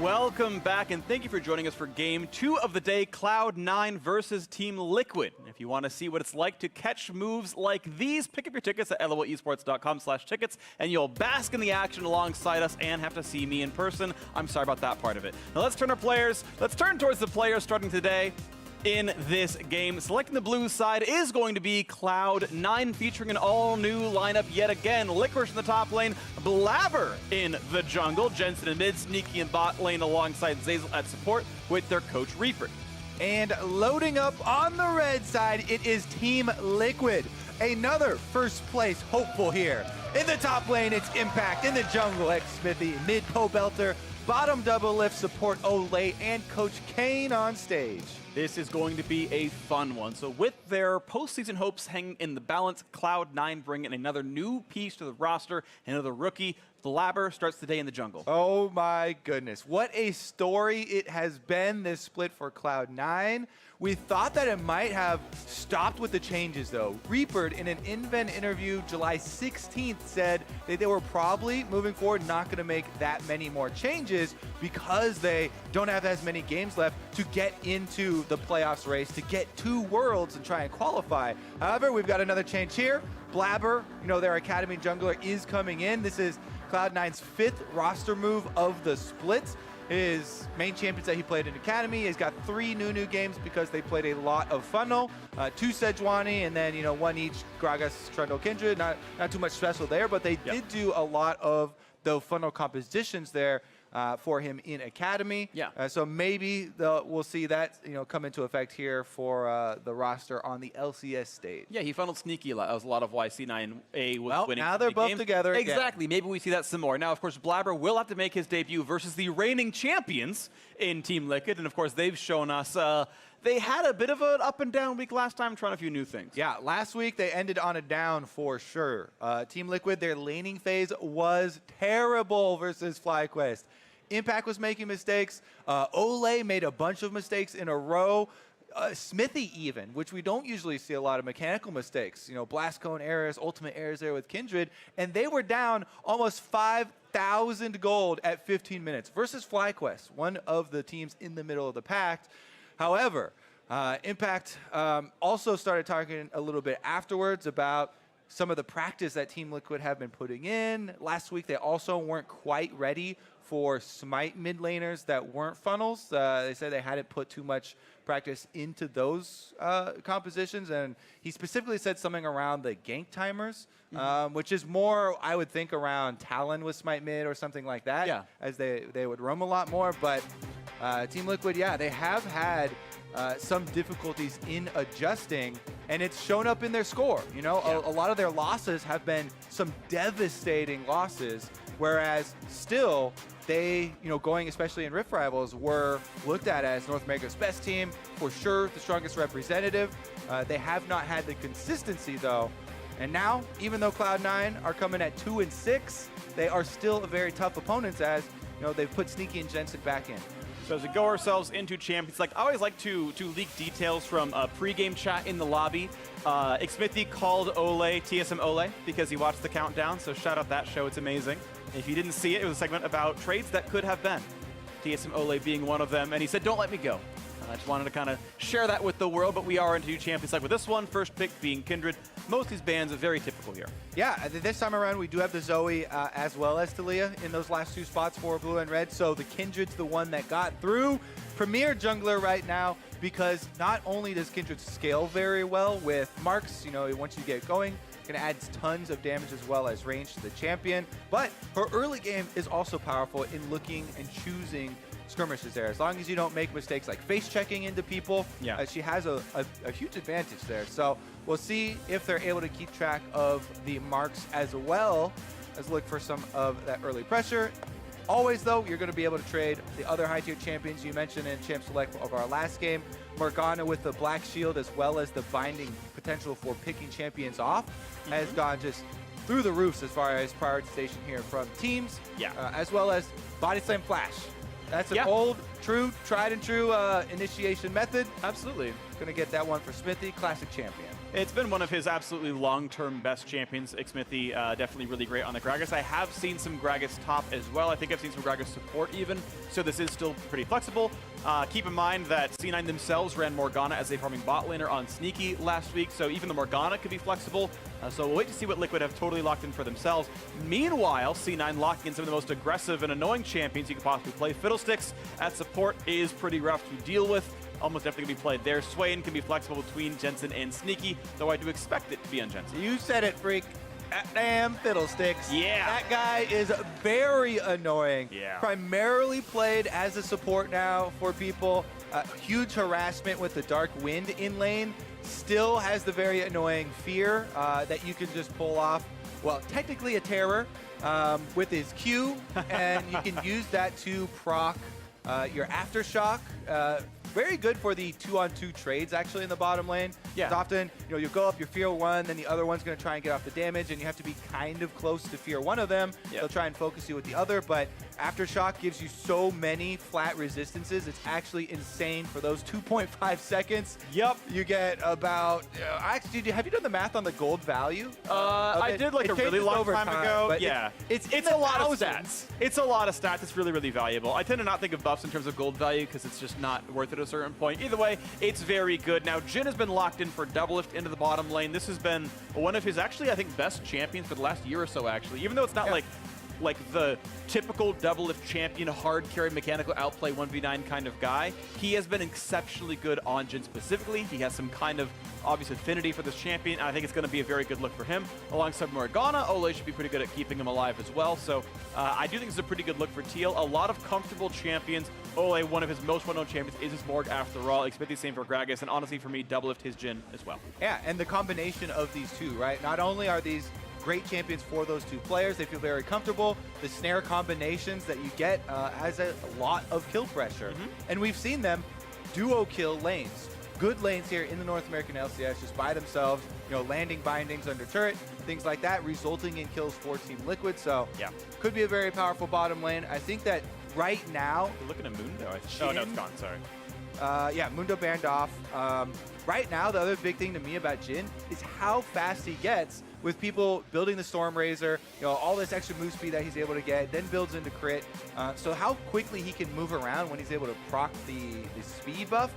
welcome back, and thank you for joining us for Game 2 of the day, Cloud9 versus Team Liquid. If you want to see what it's like to catch moves like these, pick up your tickets at loesports.com/tickets, and you'll bask in the action alongside us and have to see me in person. I'm sorry about that part of it. Now let's turn towards the players starting today. In this game, selecting the blue side is going to be Cloud9, featuring an all-new lineup yet again. Licorice in the top lane, Blabber in the jungle, Jensen in mid, Sneaky in bot lane alongside Zeyzal at support with their coach Reaper. And loading up on the red side, it is Team Liquid. Another first place hopeful here. In the top lane, it's Impact. In the jungle, X-Smithy, mid Pobelter, bottom double lift support Olay, and Coach Kane on stage. This is going to be a fun one. So with their postseason hopes hanging in the balance, Cloud9 bring in another new piece to the roster, another rookie. Blabber starts the day in the jungle. Oh my goodness. What a story it has been, this split for Cloud9. We thought that it might have stopped with the changes though. Reaper, in an InVen interview July 16th, said that they were probably moving forward not going to make that many more changes because they don't have as many games left to get into the playoffs race, to get to Worlds and try and qualify. However, we've got another change here. Blabber, their Academy jungler, is coming in. This is Cloud9's 5th roster move of the split. His main champions that he played in Academy, he's got 3 new games because they played a lot of Funnel, 2 Sejuani, and then 1 each Gragas, Trundle, Kindred. Not too much special there, but they did do a lot of the Funnel compositions there for him in Academy. Yeah. So maybe we'll see that come into effect here for the roster on the LCS stage. Yeah, he funneled Sneaky a lot. That was a lot of why C9A was winning. Now they're both games. together. Exactly. Maybe we see that some more. Now, of course, Blabber will have to make his debut versus the reigning champions in Team Liquid, and of course, they've shown us they had a bit of an up and down week last time, trying a few new things. Yeah, last week they ended on a down for sure. Team Liquid, their laning phase was terrible versus FlyQuest. Impact was making mistakes. Olay made a bunch of mistakes in a row. Smithy even, which we don't usually see a lot of mechanical mistakes. Blast Cone errors, ultimate errors there with Kindred, and they were down almost 5,000 gold at 15 minutes versus FlyQuest, one of the teams in the middle of the pack. However, Impact also started talking a little bit afterwards about some of the practice that Team Liquid have been putting in. Last week, they also weren't quite ready for Smite mid laners that weren't funnels. They said they hadn't put too much practice into those compositions, and he specifically said something around the gank timers, which is more, I would think, around Talon with Smite mid or something like that, as they would roam a lot more. But Team Liquid, they have had some difficulties in adjusting, and it's shown up in their score. A lot of their losses have been some devastating losses, whereas still they, going especially in Rift Rivals, were looked at as North America's best team, for sure the strongest representative. They have not had the consistency though, and now even though Cloud9 are coming at 2-6, they are still a very tough opponents, as they've put Sneaky and Jensen back in. So as we go ourselves into champions, I always like to leak details from a pre-game chat in the lobby. Xmithy called Olay TSM Olay because he watched the countdown, so shout out that show, it's amazing. If you didn't see it, it was a segment about trades that could have been. TSM Olay being one of them, and he said, don't let me go. I just wanted to kind of share that with the world, but we are into champions with this one. First pick being Kindred. Most of these bans are very typical here. Yeah, this time around we do have the Zoe as well as Talia in those last 2 spots for blue and red, so the Kindred's the one that got through. Premier jungler right now, because not only does Kindred scale very well with marks, once you get going, going to add tons of damage as well as range to the champion, but her early game is also powerful in looking and choosing skirmishes there. As long as you don't make mistakes like face checking into people, she has a huge advantage there. So we'll see if they're able to keep track of the marks as well as look for some of that early pressure. Always though, you're going to be able to trade the other high tier champions you mentioned in Champ Select of our last game. Morgana with the Black Shield as well as the binding potential for picking champions off has gone just through the roofs as far as prioritization here from teams, as well as Body Slam Flash. That's an old, tried and true initiation method. Absolutely. Gonna get that one for Smithy, classic champion. It's been one of his absolutely long-term best champions. Xmithy definitely really great on the Gragas. I have seen some Gragas top as well. I think I've seen some Gragas support even, so this is still pretty flexible. Keep in mind that C9 themselves ran Morgana as a farming bot laner on Sneaky last week, so even the Morgana could be flexible. So we'll wait to see what Liquid have totally locked in for themselves. Meanwhile, C9 locking in some of the most aggressive and annoying champions you could possibly play. Fiddlesticks at support is pretty rough to deal with. Almost definitely going to be played there. Swain can be flexible between Jensen and Sneaky, though I do expect it to be on Jensen. You said it, Freak. That damn Fiddlesticks. Yeah. That guy is very annoying. Yeah. Primarily played as a support now for people. Huge harassment with the Dark Wind in lane. Still has the very annoying fear that you can just pull off, well, technically a terror with his Q, and you can use that to proc your Aftershock. Very good for the 2-on-2 trades, actually, in the bottom lane. Yeah. 'Cause often, you go up your Fear 1, then the other one's going to try and get off the damage, and you have to be kind of close to Fear 1 of them. Yep. They'll try and focus you with the other, but Aftershock gives you so many flat resistances. It's actually insane for those 2.5 seconds. Yep. You get about... actually, have you done the math on the gold value? I did like a really long time ago. But yeah. It's a lot of thousands. stats. It's a lot of stats. It's really, really valuable. I tend to not think of buffs in terms of gold value because it's just not worth it at a certain point. Either way, it's very good. Now, Jhin has been locked in for Doublelift into the bottom lane. This has been one of his, actually, I think, best champions for the last year or so, actually. Even though it's not like the typical Doublelift champion, hard carry, mechanical outplay 1v9 kind of guy. He has been exceptionally good on Jhin specifically. He has some kind of obvious affinity for this champion. I think it's going to be a very good look for him. Alongside Morgana, Ole should be pretty good at keeping him alive as well. So I do think it's a pretty good look for Teal. A lot of comfortable champions. Ole, one of his most well-known champions, is his Morg after all. Expect the same for Gragas, and honestly for me, Doublelift his Jhin as well. Yeah, and the combination of these two, right? Not only are these great champions for those two players, they feel very comfortable. The snare combinations that you get has a lot of kill pressure. And we've seen them duo kill lanes. Good lanes here in the North American LCS just by themselves, landing bindings under turret, things like that, resulting in kills for Team Liquid. So yeah, could be a very powerful bottom lane. I think that right now... You're looking at Mundo, I think. Oh, no, it's gone, sorry. Yeah, Mundo banned off. Right now, the other big thing to me about Jhin is how fast he gets with people building the Storm Razor, all this extra move speed that he's able to get, then builds into crit. So how quickly he can move around when he's able to proc the speed buff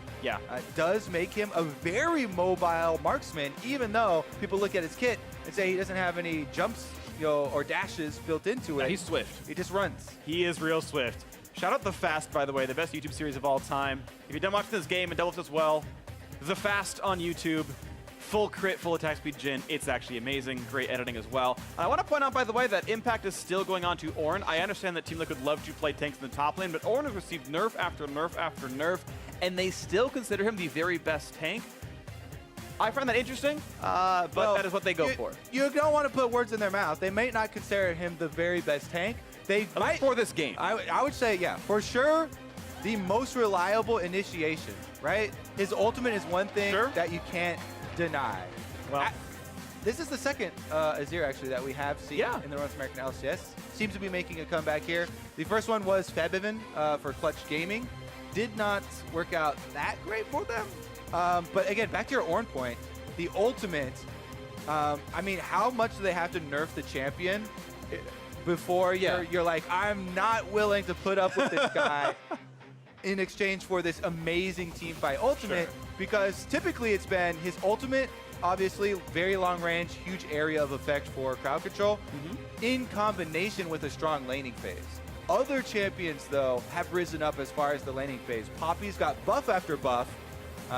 does make him a very mobile marksman, even though people look at his kit and say he doesn't have any jumps or dashes built into it. Yeah, he's swift. He just runs. He is real swift. Shout out The Fast, by the way, the best YouTube series of all time. If you're done watching this game and Doublelift as well, The Fast on YouTube. Full crit, full attack speed Jhin. It's actually amazing. Great editing as well. And I want to point out, by the way, that Impact is still going on to Ornn. I understand that Team Liquid love to play tanks in the top lane, but Ornn has received nerf after nerf after nerf, and they still consider him the very best tank. I find that interesting, but that is what they go for. You don't want to put words in their mouth. They may not consider him the very best tank. They might for this game. I would say, yeah, for sure, the most reliable initiation, right? His ultimate is one thing that you can't deny. Well, this is the second Azir actually that we have seen in the North American LCS. Seems to be making a comeback here. The first one was Febiven for Clutch Gaming. Did not work out that great for them. But again, back to your Ornn point, the ultimate, I mean, how much do they have to nerf the champion before you're like, I'm not willing to put up with this guy in exchange for this amazing team fight ultimate? Because typically it's been his ultimate, obviously very long range, huge area of effect for crowd control, in combination with a strong laning phase. Other champions, though, have risen up as far as the laning phase. Poppy's got buff after buff,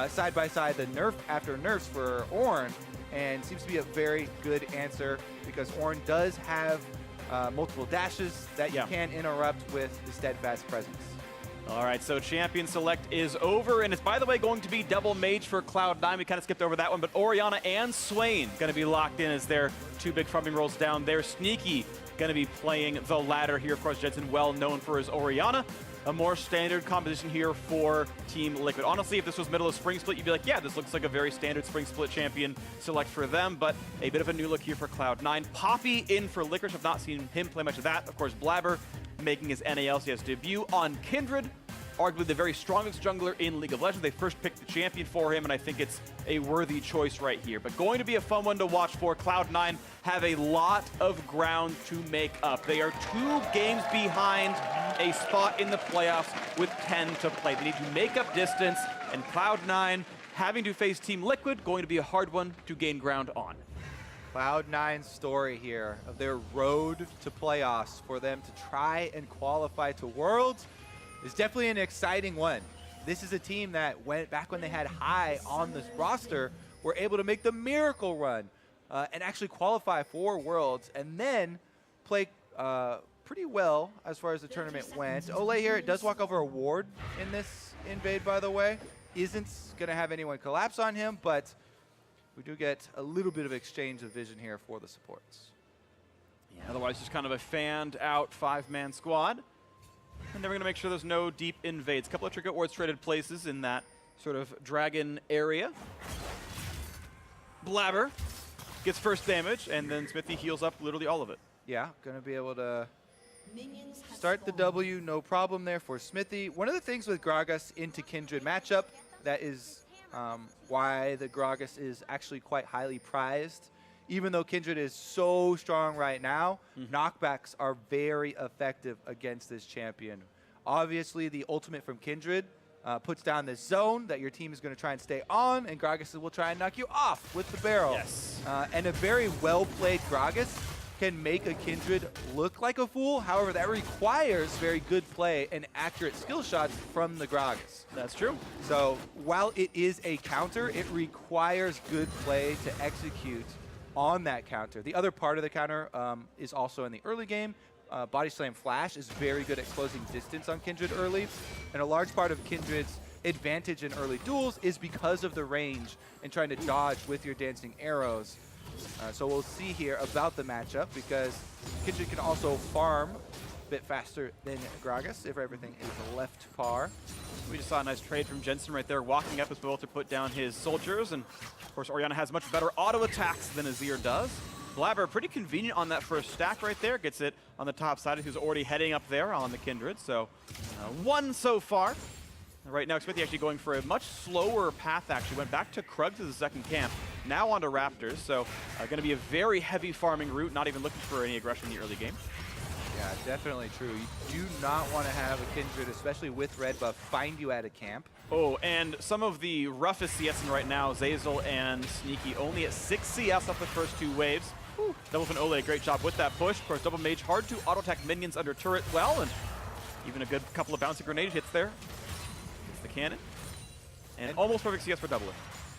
side by side the nerf after nerfs for Ornn, and seems to be a very good answer because Ornn does have multiple dashes that you can interrupt with the steadfast presence. All right, so Champion Select is over, and it's, by the way, going to be double mage for Cloud9. We kind of skipped over that one, but Orianna and Swain going to be locked in as their two big farming roles down there. Sneaky going to be playing the ladder here. Of course, Jensen well known for his Orianna. A more standard composition here for Team Liquid. Honestly, if this was middle of Spring Split, you'd be like, yeah, this looks like a very standard Spring Split champion select for them, but a bit of a new look here for Cloud9. Poppy in for Licorice. I've not seen him play much of that. Of course, Blabber making his NALCS debut on Kindred. Arguably the very strongest jungler in League of Legends. They first picked the perfect champion for him, and I think it's a worthy choice right here. But going to be a fun one to watch for. Cloud9 have a lot of ground to make up. They are 2 games behind a spot in the playoffs with 10 to play. They need to make up distance, and Cloud9 having to face Team Liquid, going to be a hard one to gain ground on. Cloud9's story here of their road to playoffs for them to try and qualify to Worlds is definitely an exciting one. This is a team that went back when they had High on this roster, were able to make the miracle run and actually qualify for Worlds, and then play pretty well as far as the tournament went. Ole here does walk over a ward in this invade, by the way. Isn't going to have anyone collapse on him, but we do get a little bit of exchange of vision here for the supports. Yeah, otherwise, just kind of a fanned out 5-man squad. And then we're going to make sure there's no deep invades. A couple of Trinket wards traded places in that sort of dragon area. Blabber gets first damage, and then Smithy heals up literally all of it. Yeah, going to be able to start the W, no problem there for Smithy. One of the things with Gragas into Kindred matchup, that is why the Gragas is actually quite highly prized. Even though Kindred is so strong right now, knockbacks are very effective against this champion. Obviously, the ultimate from Kindred puts down this zone that your team is going to try and stay on, and Gragas will try and knock you off with the barrel. Yes. And a very well-played Gragas can make a Kindred look like a fool. However, that requires very good play and accurate skill shots from the Gragas. That's true. So while it is a counter, it requires good play to execute on that counter. The other part of the counter is also in the early game. Body Slam Flash is very good at closing distance on Kindred early, and a large part of Kindred's advantage in early duels is because of the range and trying to dodge with your dancing arrows. So we'll see here about the matchup, because Kindred can also farm a bit faster than Gragas if everything is left to par. We just saw a nice trade from Jensen right there, walking up as well to put down his soldiers, and of course Orianna has much better auto attacks than Azir does. Blabber pretty convenient on that first stack right there, gets it on the top side, who's already heading up there on the Kindred, so 1 so far. Right now, Smithy actually going for a much slower path, actually. Went back to Krug to the second camp, now onto Raptors, so going to be a very heavy farming route, not even looking for any aggression in the early game. Yeah, definitely true. You do not want to have a Kindred, especially with red buff, find you at a camp. Oh, and some of the roughest CSing right now, Zazel and Sneaky, only at 6 CS off the first 2 waves. Whew. Double Fin Ole, great job with that push. Of course, Double Mage, hard to auto-attack minions under turret well, and even a good couple of bouncy grenade hits there. Hits the cannon. And almost perfect CS for Double.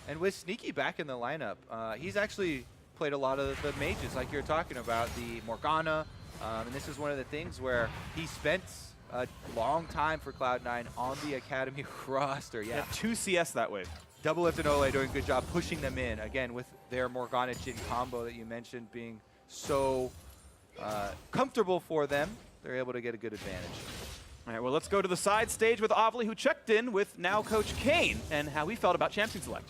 And with Sneaky back in the lineup, he's actually played a lot of the mages like you're talking about, the Morgana, and this is one of the things where he spent a long time for Cloud9 on the Academy roster. Yeah, 2 CS that wave. Double Lift and Ole doing a good job pushing them in, again, with their Morgana Jhin combo that you mentioned being so comfortable for them. They're able to get a good advantage. All right, well, let's go to the side stage with Ovly, who checked in with now Coach Kane, and how he felt about Champion Select.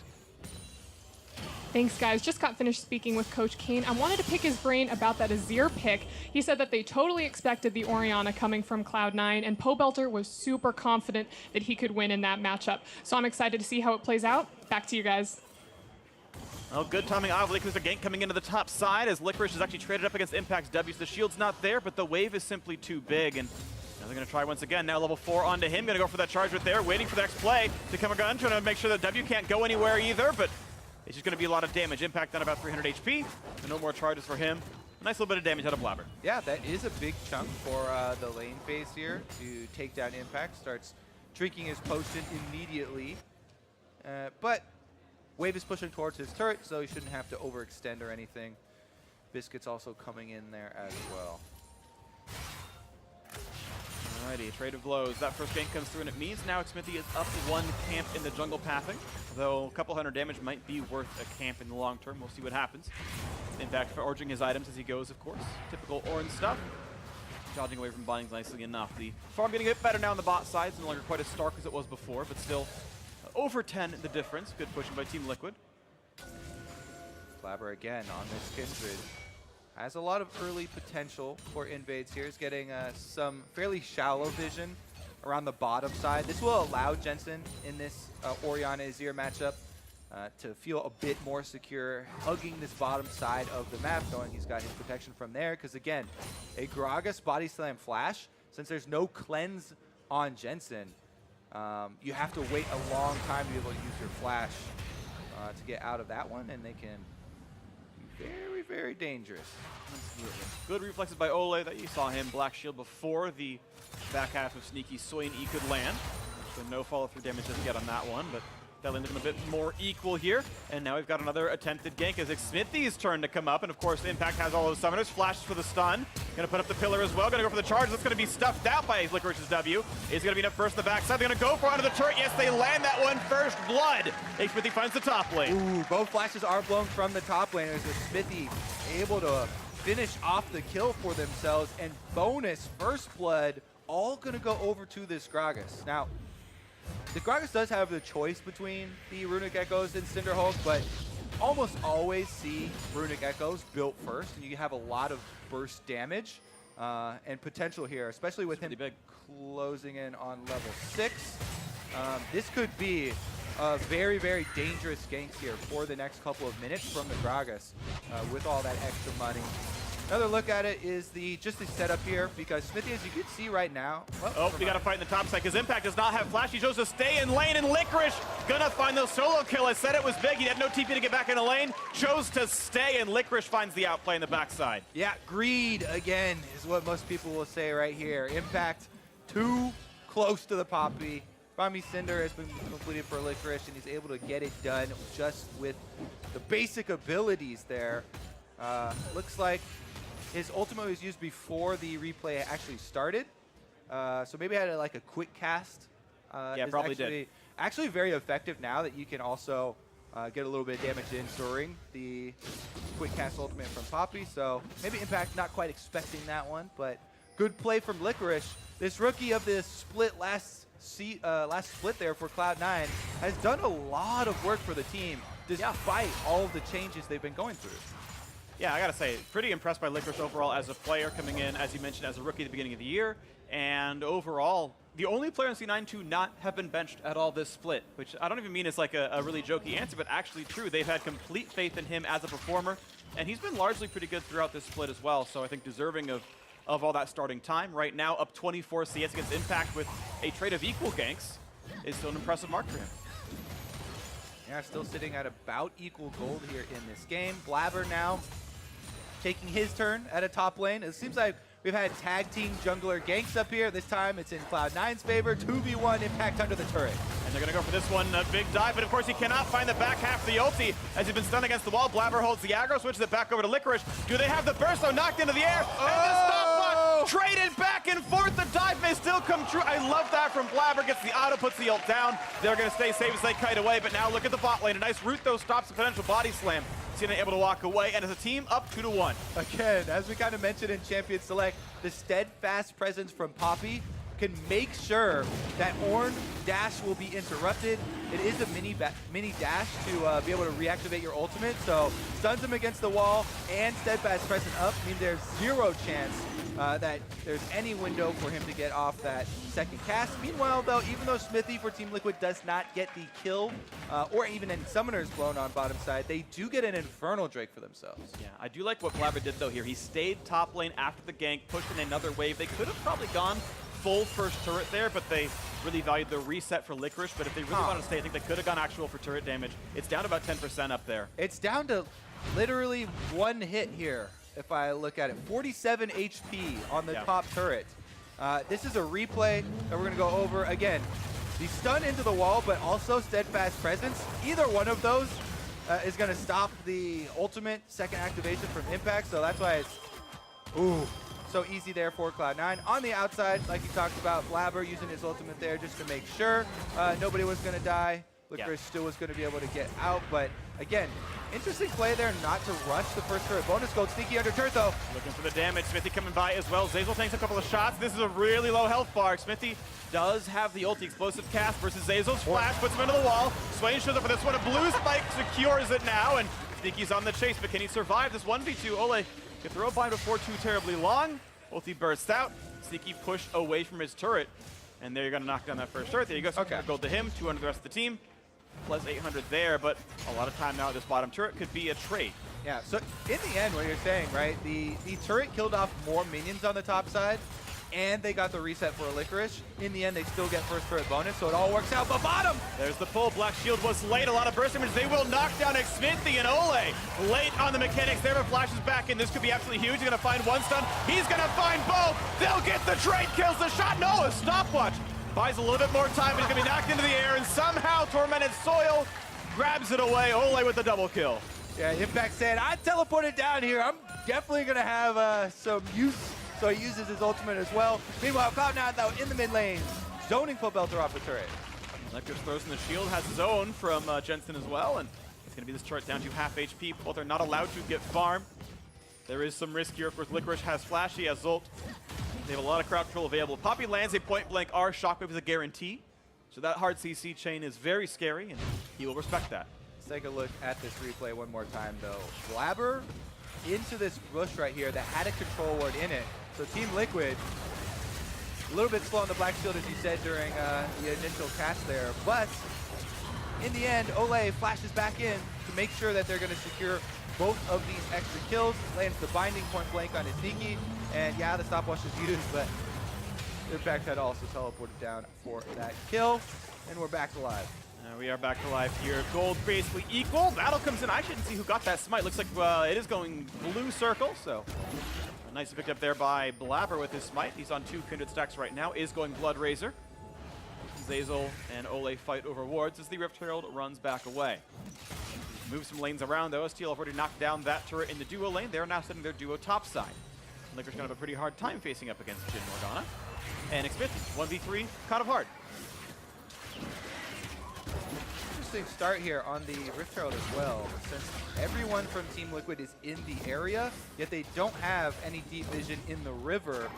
Thanks, guys. Just got finished speaking with Coach Kane. I wanted to pick his brain about that Azir pick. He said that they totally expected the Orianna coming from Cloud9, and Pobelter was super confident that he could win in that matchup. So I'm excited to see how it plays out. Back to you guys. Oh, good timing, Ovly, because the gank coming into the top side as Licorice is actually traded up against Impact's W. So the shield's not there, but the wave is simply too big, and now they're going to try once again. Now level 4 onto him. Going to go for that charge right there, waiting for the next play to come again, trying to make sure that W can't go anywhere either, but it's just going to be a lot of damage. Impact on about 300 HP, and no more charges for him. A nice little bit of damage out of Blabber. Yeah, that is a big chunk for the lane phase here to take down Impact. Starts drinking his potion immediately. But Wave is pushing towards his turret, so he shouldn't have to overextend or anything. Biscuit's also coming in there as well. Alrighty, trade of blows. That first gank comes through, and it means now Smithy is up 1 camp in the jungle pathing. Though a couple hundred damage might be worth a camp in the long term. We'll see what happens. Impact forging his items as he goes, of course. Typical orange stuff. Dodging away from bindings nicely enough. The farm getting a bit better now on the bot side. It's no longer quite as stark as it was before, but still over 10 the difference. Good pushing by Team Liquid. Blabber again on this Kindred. Has a lot of early potential for invades here. He's getting some fairly shallow vision around the bottom side. This will allow Jensen in this Orianna Azir matchup to feel a bit more secure, hugging this bottom side of the map, knowing he's got his protection from there. Because again, a Gragas body slam flash, since there's no cleanse on Jensen, you have to wait a long time to be able to use your flash to get out of that one, and they can be very, very dangerous. Absolutely. Good reflexes by Ole that you saw him Black Shield before the back half of Sneaky Swing E could land. So no follow-through damage just yet on that one, but definitely looking a bit more equal here. And now we've got another attempted gank as it's Smithy's turn to come up. And of course, Impact has all those summoners. Flashes for the stun. Gonna put up the pillar as well. Gonna go for the charge. That's gonna be stuffed out by Licorice's W. Is gonna be up first on the backside. They're gonna go for onto the turret. Yes, they land that one. First blood. Smithy finds the top lane. Ooh, both flashes are blown from the top lane. As Smithy able to finish off the kill for themselves. And bonus first blood, all gonna go over to this Gragas. Now, the Gragas does have the choice between the Runic Echoes and Cinderhulk, but almost always see Runic Echoes built first, and you have a lot of burst damage and potential here, especially with him closing in on level 6. This could be a very, very dangerous gank here for the next couple of minutes from the Gragas with all that extra money. Another look at it is just the setup here, because Smithy, as you can see right now... Oh, we got to fight in the top side, because Impact does not have flash. He chose to stay in lane, and Licorice gonna find the solo kill. I said it was big. He had no TP to get back in the lane. Chose to stay, and Licorice finds the outplay in the backside. Yeah, greed, again, is what most people will say right here. Impact too close to the Poppy. Bami Cinder has been completed for Licorice, and he's able to get it done just with the basic abilities there. Looks like his ultimate was used before the replay actually started, so maybe had like a quick cast. Yeah, probably did. Actually very effective now that you can also get a little bit of damage in during the quick cast ultimate from Poppy. So maybe Impact not quite expecting that one, but good play from Licorice. This rookie of this split last split there for Cloud9 has done a lot of work for the team despite all of the changes they've been going through. Yeah, I gotta say, pretty impressed by Licorice overall as a player, coming in, as you mentioned, as a rookie at the beginning of the year. And overall, the only player in C9 to not have been benched at all this split, which I don't even mean as like a really jokey answer, but actually true. They've had complete faith in him as a performer, and he's been largely pretty good throughout this split as well. So I think deserving of all that starting time. Right now, up 24 CS against Impact with a trade of equal ganks is still an impressive mark for him. Yeah, still sitting at about equal gold here in this game. Blabber now taking his turn at a top lane. It seems like we've had tag team jungler ganks up here. This time it's in Cloud9's favor. 2v1 Impact under the turret. And they're going to go for this one, a big dive, but of course he cannot find the back half of the ulti as he's been stunned against the wall. Blabber holds the aggro, switches it back over to Licorice. Do they have the burst? So knocked into the air, and the stop block traded back and forth. The dive may still come true. I love that from Blabber. Gets the auto, puts the ult down. They're going to stay safe as they kite away, but now look at the bot lane. A nice root, though, stops the potential body slam. Cena able to walk away, and as a team, up 2-1. Again, as we kind of mentioned in Champion Select, the steadfast presence from Poppy can make sure that Ornn dash will be interrupted. It is a mini dash to be able to reactivate your ultimate, so stuns him against the wall and steadfast presence up means there's zero chance that there's any window for him to get off that second cast. Meanwhile, though, even though Smithy for Team Liquid does not get the kill or even any summoners blown on bottom side, they do get an Infernal Drake for themselves. Yeah, I do like what Blabber did, though, here. He stayed top lane after the gank, pushed in another wave. They could have probably gone full first turret there, but they really valued the reset for Licorice. But if they really wanted to stay, I think they could have gone actual for turret damage. It's down to about 10% up there. It's down to literally one hit here, if I look at it. 47 HP on the top turret. This is a replay that we're going to go over. Again, the stun into the wall, but also steadfast presence. Either one of those is going to stop the ultimate second activation from Impact, so that's why it's so easy there for Cloud9. On the outside, like you talked about, Blabber using his ultimate there just to make sure nobody was going to die. Licorice still was going to be able to get out, but again, interesting play there not to rush the first turret. Bonus gold, Sneaky under turret though. Looking for the damage, Smithy coming by as well. Zazel takes a couple of shots. This is a really low health bar. Smithy does have the ulti explosive cast versus Zazel's flash, puts him into the wall. Swain shows up for this one. A blue spike secures it now, and Sneaky's on the chase, but can he survive this 1v2? Ole can throw a bind before too terribly long. Ulti bursts out. Sneaky pushed away from his turret. And there you're going to knock down that first turret. There you go. So Okay. gold to him, 200 the rest of the team. Plus 800 there, but a lot of time now at this bottom turret could be a trade. Yeah, so in the end, what you're saying, right, the turret killed off more minions on the top side, and they got the reset for a Licorice. In the end, they still get first turret bonus, so it all works out. But bottom! There's the pull. Black Shield was late. A lot of burst damage. They will knock down Xmithy and Ole. Late on the mechanics there, but flashes back in. This could be absolutely huge. He's going to find one stun. He's going to find both. They'll get the trade. Kills the shot. No, a stopwatch. Buys a little bit more time, but he's going to be knocked into the air, and somehow Tormented Soil grabs it away. Ole with the double kill. Yeah, Impact said, I teleported down here. I'm definitely going to have some use. So he uses his ultimate as well. Meanwhile, Cloud9, though, in the mid lane, zoning Full Belter off the turret. Licorice throws in the shield, has his own from Jensen as well, and it's going to be this turret down to half HP. Both are not allowed to get farm. There is some risk here. Of course, Licorice has Flash, he has ult. They have a lot of crowd control available. Poppy lands a point-blank R. Shockwave is a guarantee. So that hard CC chain is very scary, and he will respect that. Let's take a look at this replay one more time, though. Blabber into this bush right here that had a control ward in it. So Team Liquid, a little bit slow on the Black Shield, as you said during the initial cast there. But in the end, Ole flashes back in to make sure that they're going to secure both of these extra kills. Lands the binding point blank on his Sneaky. And yeah, the stopwatch is used, but Impact had also teleported down for that kill. And we're back alive. We are back to life here. Gold basically equal. Battle comes in. I shouldn't see who got that smite. Looks like it is going blue circle, so nicely picked up there by Blabber with his smite. He's on 2 Kindred stacks right now. Is going Blood Razor. Zazel and Ole fight over wards as the Rift Herald runs back away. Moves some lanes around though. Steel have already knocked down that turret in the duo lane. They're now setting their duo top side. Licorice gonna have a pretty hard time facing up against Jin Morgana. And Xmithy, 1v3, kind of hard. Interesting start here on the Rift Herald as well, since everyone from Team Liquid is in the area, yet they don't have any deep vision in the river.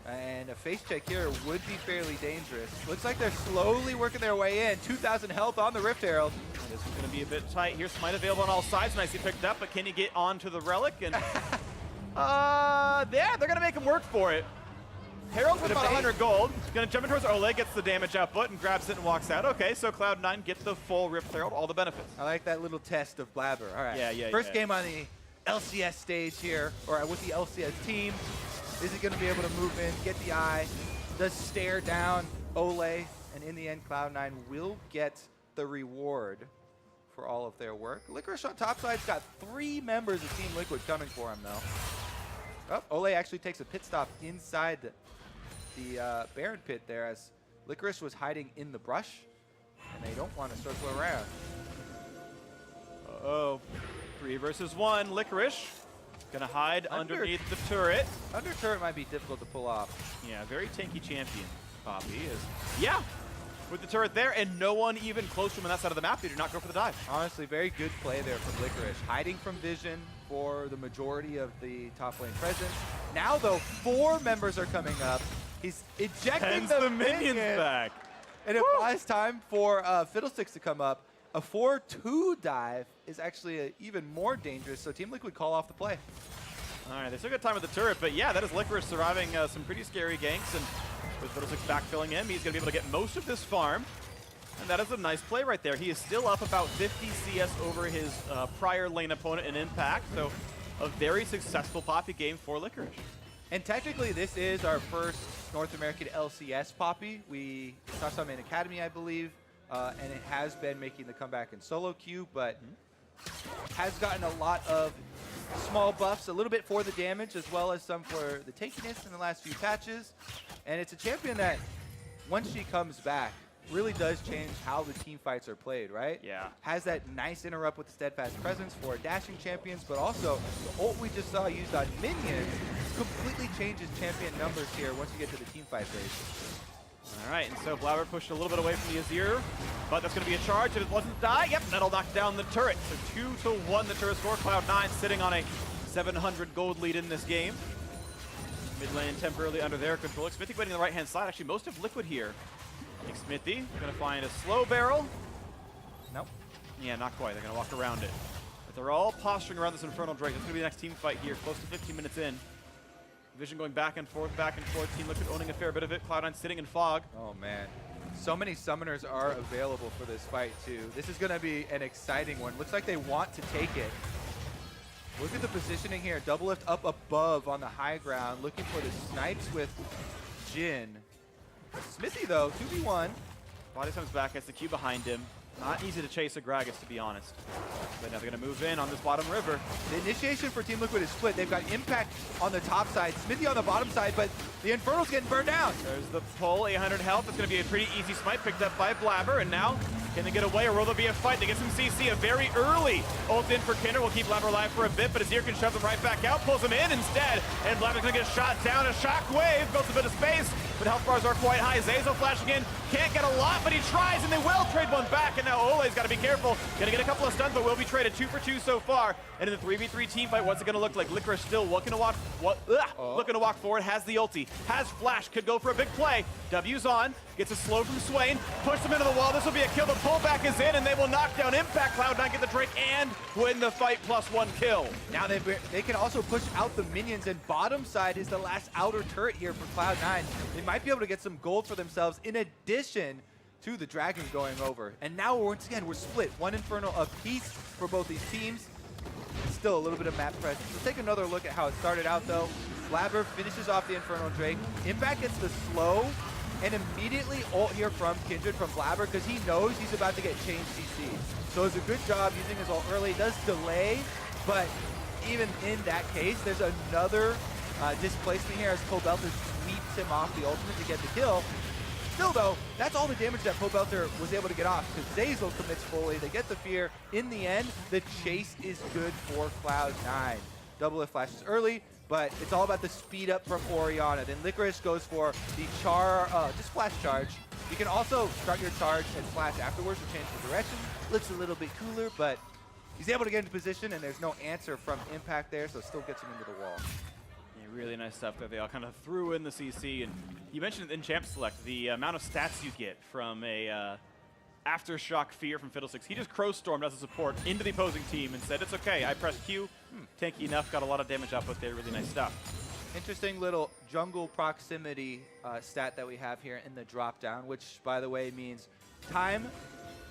And a face check here would be fairly dangerous. Looks like they're slowly working their way in. 2,000 health on the Rift Herald. This is going to be a bit tight here. Smite available on all sides. Nicely picked up, but can he get onto the Relic? And yeah, they're going to make him work for it. Herald's with about 100 gold. Going to jump in towards Ole, gets the damage output, and grabs it and walks out. Okay, so Cloud9 get the full Rift Herald, all the benefits. I like that little test of Blabber. All right. Yeah. First game on the LCS stage here, or with the LCS team. Is he going to be able to move in, get the eye, does stare down Ole, and in the end, Cloud9 will get the reward for all of their work. Licorice on top side's got 3 members of Team Liquid coming for him, though. Oh, Ole actually takes a pit stop inside the Baron pit there as Licorice was hiding in the brush, and they don't want to circle around. Uh-oh. 3 versus 1. Licorice gonna hide underneath the turret. Under turret might be difficult to pull off. Yeah, very tanky champion, Poppy is. Yeah, with the turret there and no one even close to him on that side of the map. They do not go for the dive. Honestly, very good play there from Licorice. Hiding from vision for the majority of the top lane presence. Now, though, 4 members are coming up. He's ejecting the minions back. And it buys time for Fiddlesticks to come up. A 4-2 dive is actually even more dangerous, so Team Liquid call off the play. All right, they still got time with the turret, but yeah, that is Licorice surviving some pretty scary ganks, and with Fiddlesticks backfilling him, he's going to be able to get most of this farm. And that is a nice play right there. He is still up about 50 CS over his prior lane opponent in Impact, so a very successful Poppy game for Licorice. And technically, this is our first North American LCS Poppy. We saw some in Academy, I believe. And it has been making the comeback in solo queue, but has gotten a lot of small buffs, a little bit for the damage, as well as some for the tankiness in the last few patches. And it's a champion that, once she comes back, really does change how the team fights are played, right? Yeah. Has that nice interrupt with the steadfast presence for dashing champions, but also the ult we just saw used on minions completely changes champion numbers here once you get to the team fight phase. All right, and so Blabber pushed a little bit away from the Azir, but that's going to be a charge. If it doesn't die, yep, that'll knock down the turret. So 2-1 the turret score. Cloud9 sitting on a 700 gold lead in this game. Mid lane temporarily under their control. Xmithy waiting on the right-hand side. Actually, most of Liquid here. Xmithy going to find a slow barrel. Nope. Yeah, not quite. They're going to walk around it. But they're all posturing around this Infernal Drake. This is going to be the next team fight here, close to 15 minutes in. Vision going back and forth, Team Liquid owning a fair bit of it. Cloud9 sitting in fog. Oh, man. So many summoners are available for this fight, too. This is going to be an exciting one. Looks like they want to take it. Look at the positioning here. Double lift up above on the high ground, looking for the snipes with Jin. Smithy, though, 2v1. Body comes back, has the Q behind him. Not easy to chase a Gragas, to be honest. But now they're going to move in on this bottom river. The initiation for Team Liquid is split. They've got Impact on the top side, Smithy on the bottom side, but the Infernal's getting burned down. There's the pull, 800 health. It's going to be a pretty easy smite picked up by Blabber. And now, can they get away or will there be a fight? They get some CC, a very early ult in for Kinder. Will keep Blabber alive for a bit, but Azir can shove them right back out, pulls him in instead. And Blabber's going to get shot down. A shockwave, builds a bit of space, but health bars are quite high. Zazel flashing in, can't get a lot, but he tries, and they will trade one back. And now Ole's got to be careful. Going to get a couple of stuns, but will be traded 2 for 2 so far. And in the 3v3 team fight, what's it going to look like? Licorice still looking to walk, looking to walk forward, has the ulti, has flash, could go for a big play. W's on, gets a slow from Swain, push them into the wall. This will be a kill. The pullback is in, and they will knock down Impact. Cloud9 get the Drake and win the fight +1 kill. Now they can also push out the minions, and bottom side is the last outer turret here for Cloud9. They might be able to get some gold for themselves in addition to the Dragon going over. And now once again, we're split. One Infernal apiece for both these teams. Still a little bit of map presence. Let's take another look at how it started out though. Blabber finishes off the Infernal Drake. Impact gets the slow and immediately ult here from Kindred from Blabber because he knows he's about to get changed CC. So it's a good job using his ult early. It does delay, but even in that case, there's another displacement here as Pobelter sweeps him off the ultimate to get the kill. Still though, that's all the damage that Pobelter was able to get off because Zazel commits fully. They get the fear. In the end, the chase is good for Cloud9. Double lift flashes early, but it's all about the speed up from Orianna. Then Licorice goes for the just flash charge. You can also start your charge and flash afterwards to change the direction. Looks a little bit cooler, but he's able to get into position and there's no answer from Impact there, so it still gets him into the wall. Really nice stuff that they all kind of threw in the CC. And you mentioned in Champ Select the amount of stats you get from a Aftershock Fear from Fiddlesticks. He just crow-stormed as a support into the opposing team and said, it's okay, I pressed Q, tanky enough, got a lot of damage output there, really nice stuff. Interesting little jungle proximity stat that we have here in the drop-down, which, by the way, means time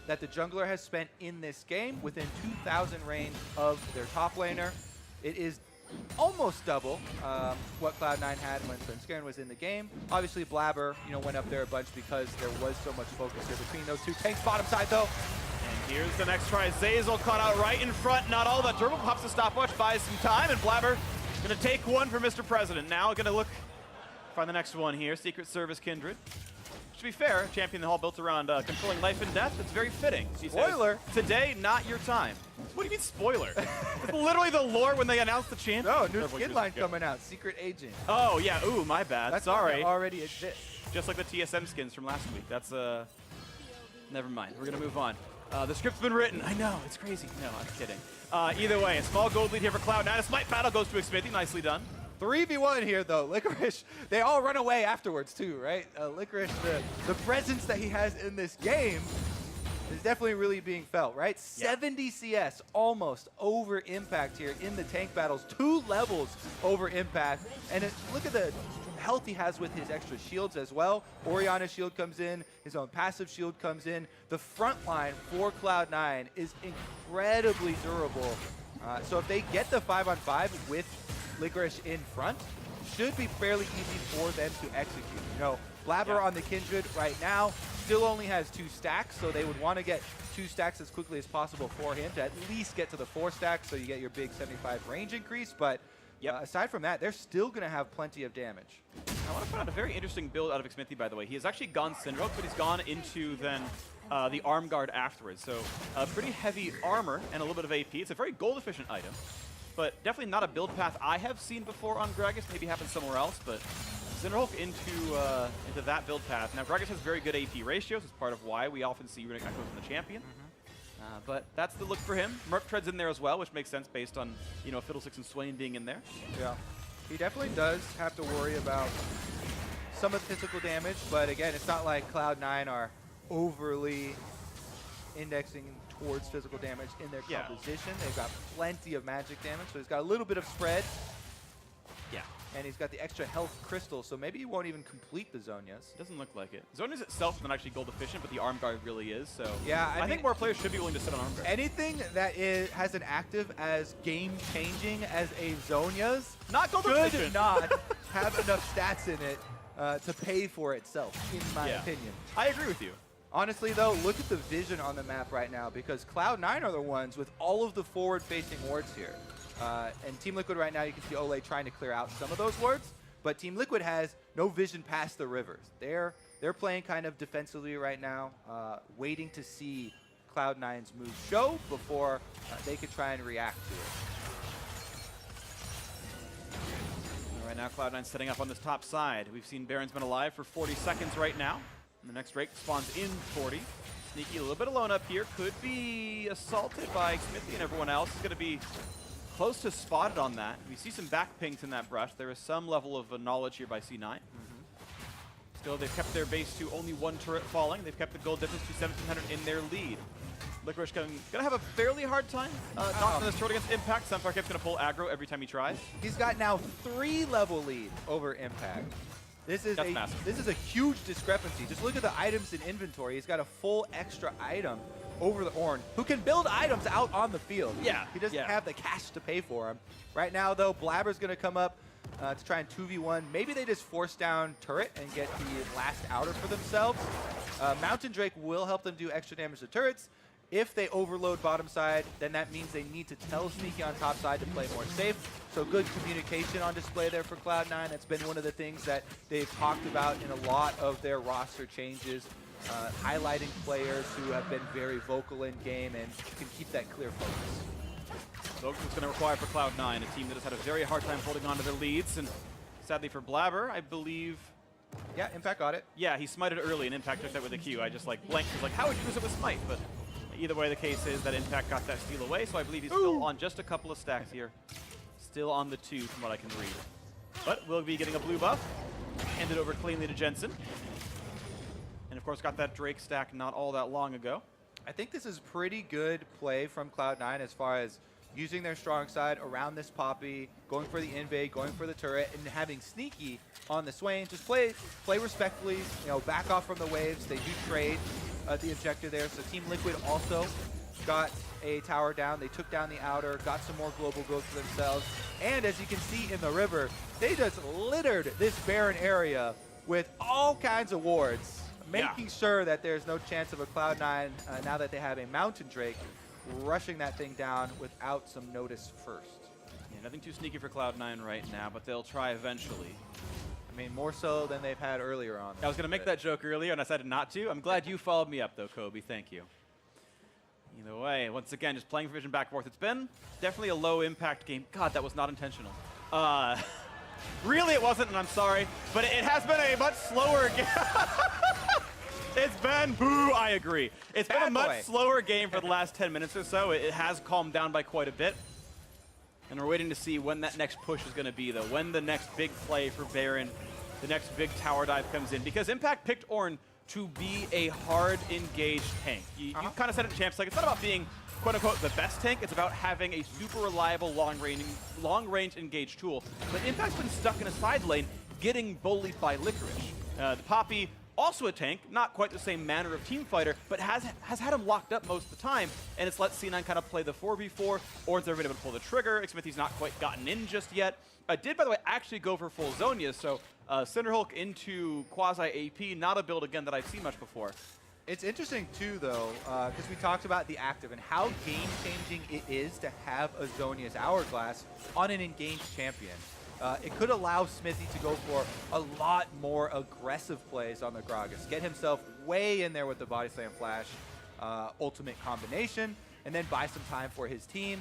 that the jungler has spent in this game within 2,000 range of their top laner. It is almost double what Cloud9 had when Svenskeren was in the game. Obviously, Blabber, went up there a bunch because there was so much focus here between those two tanks. Bottom side, though. And here's the next try. Zazel caught out right in front. Not all that. Durable pops the stopwatch, buys some time, and Blabber going to take one for Mr. President. Now going to look for the next one here. Secret Service Kindred. To be fair, Champion the Hall built around controlling life and death. It's very fitting. She Spoiler. Says, today, not your time. What do you mean spoiler? It's literally the lore when they announced the champion. No, new skin line coming out. Secret Agent. Oh, yeah. Ooh, my bad. That's sorry. Already exists. Just like the TSM skins from last week. That's, never mind. We're going to move on. The script's been written. I know. It's crazy. No, I'm kidding. Either way, a small gold lead here for Cloud9. A smite battle goes to Xmithy. Nicely done. 3v1 here, though. Licorice, they all run away afterwards, too, right? Licorice, the presence that he has in this game is definitely really being felt, right? Yeah. 70 CS almost over Impact here in the tank battles. 2 levels over Impact. And look at the health he has with his extra shields as well. Orianna's shield comes in. His own passive shield comes in. The front line for Cloud9 is incredibly durable. So if they get the 5-on-5 with Licorice in front, should be fairly easy for them to execute. Blabber on the Kindred right now still only has 2 stacks, so they would want to get 2 stacks as quickly as possible for him to at least get to the 4 stacks so you get your big 75 range increase. But aside from that, they're still going to have plenty of damage. I want to point out a very interesting build out of Xmithy, by the way. He has actually gone Syndroke, but he's gone into then the Arm Guard afterwards. So pretty heavy armor and a little bit of AP. It's a very gold-efficient item, but definitely not a build path I have seen before on Gragas. Maybe happens somewhere else, but Cinderhulk into that build path. Now, Gragas has very good AP ratios. It's part of why we often see Runic Echoes in the champion. But that's the look for him. Merc Tread's in there as well, which makes sense based on, Fiddlesticks and Swain being in there. Yeah. He definitely does have to worry about some of the physical damage, but again, it's not like Cloud9 are overly indexing towards physical damage in their composition. They've got plenty of magic damage, so he's got a little bit of spread. Yeah. And he's got the extra health crystal, so maybe he won't even complete the Zonias. Doesn't look like it. Zonias itself is not actually gold efficient, but the arm guard really is. So Yeah, I think more players should be willing to sit on arm guard. Anything that has an active as game-changing as a Zonias Not gold should efficient. not have enough stats in it to pay for itself, in my opinion. I agree with you. Honestly, though, look at the vision on the map right now, because Cloud9 are the ones with all of the forward-facing wards here. And Team Liquid right now, you can see Olay trying to clear out some of those wards, but Team Liquid has no vision past the rivers. They're playing kind of defensively right now, waiting to see Cloud9's move show before they can try and react to it. Right now, Cloud9 setting up on this top side. We've seen Baron's been alive for 40 seconds right now. And the next Drake spawns in 40. Sneaky a little bit alone up here. Could be assaulted by Smithy and everyone else. Is going to be close to spotted on that. We see some back pings in that brush. There is some level of knowledge here by C9. Still, they've kept their base to only one turret falling. They've kept the gold difference to 1,700 in their lead. Licorice gonna have a fairly hard time knocking this turret against Impact. Sunfire Kip's gonna pull aggro every time he tries. He's got now 3-level lead over Impact. This is a huge discrepancy. Just look at the items in inventory. He's got a full extra item over the Ornn, who can build items out on the field. Yeah. He doesn't have the cash to pay for them. Right now, though, Blabber's going to come up to try and 2v1. Maybe they just force down turret and get the last outer for themselves. Mountain Drake will help them do extra damage to turrets. If they overload bottom side, then that means they need to tell Sneaky on top side to play more safe. So good communication on display there for Cloud9. That's been one of the things that they've talked about in a lot of their roster changes, highlighting players who have been very vocal in game and can keep that clear focus. So it's going to require for Cloud9, a team that has had a very hard time holding on to their leads. And sadly for Blabber, I believe... Yeah, Impact got it. Yeah, he smited early and Impact took that with a Q. I just like blanked. Was like, how would you use it with smite? But either way, the case is that Impact got that steal away, so I believe he's still on just a couple of stacks here. Still on the 2 from what I can read. But we'll be getting a blue buff. Handed over cleanly to Jensen. And of course got that Drake stack not all that long ago. I think this is pretty good play from Cloud9 as far as using their strong side around this Poppy, going for the invade, going for the turret, and having Sneaky on the Swain. Just play respectfully, back off from the waves. They do trade the objective there. So Team Liquid also got a tower down. They took down the outer, got some more global growth for themselves. And as you can see in the river, they just littered this barren area with all kinds of wards, making sure that there's no chance of a Cloud9 now that they have a Mountain Drake rushing that thing down without some notice first. Yeah, nothing too sneaky for Cloud9 right now, but they'll try eventually. I mean, more so than they've had earlier on. I was going to make that joke earlier, and I decided not to. I'm glad you followed me up, though, Kobe. Thank you. Either way, once again, just playing for Vision back and forth. It's been definitely a low-impact game. God, that was not intentional. Really, it wasn't, and I'm sorry. But it has been a much slower game. It's been, boo, I agree. It's been a much slower game for the last 10 minutes or so. It has calmed down by quite a bit. And we're waiting to see when that next push is going to be, though. When the next big play for Baron, the next big tower dive comes in. Because Impact picked Ornn to be a hard engaged tank. You kind of said it in Champs, like it's not about being quote-unquote the best tank, it's about having a super reliable long-range engaged tool. But Impact's been stuck in a side lane getting bullied by Licorice. The Poppy, also a tank, not quite the same manner of team fighter, but has had him locked up most of the time, and it's let C9 kind of play the 4v4, or it's never been able to pull the trigger. Smithy's not quite gotten in just yet. Did, by the way, actually go for full Zonias, so Cinderhulk into quasi-AP, not a build, again, that I've seen much before. It's interesting, too, though, because we talked about the active and how game-changing it is to have a Zonia's Hourglass on an engaged champion. It could allow Smithy to go for a lot more aggressive plays on the Gragas, get himself way in there with the Body Slam Flash ultimate combination, and then buy some time for his team.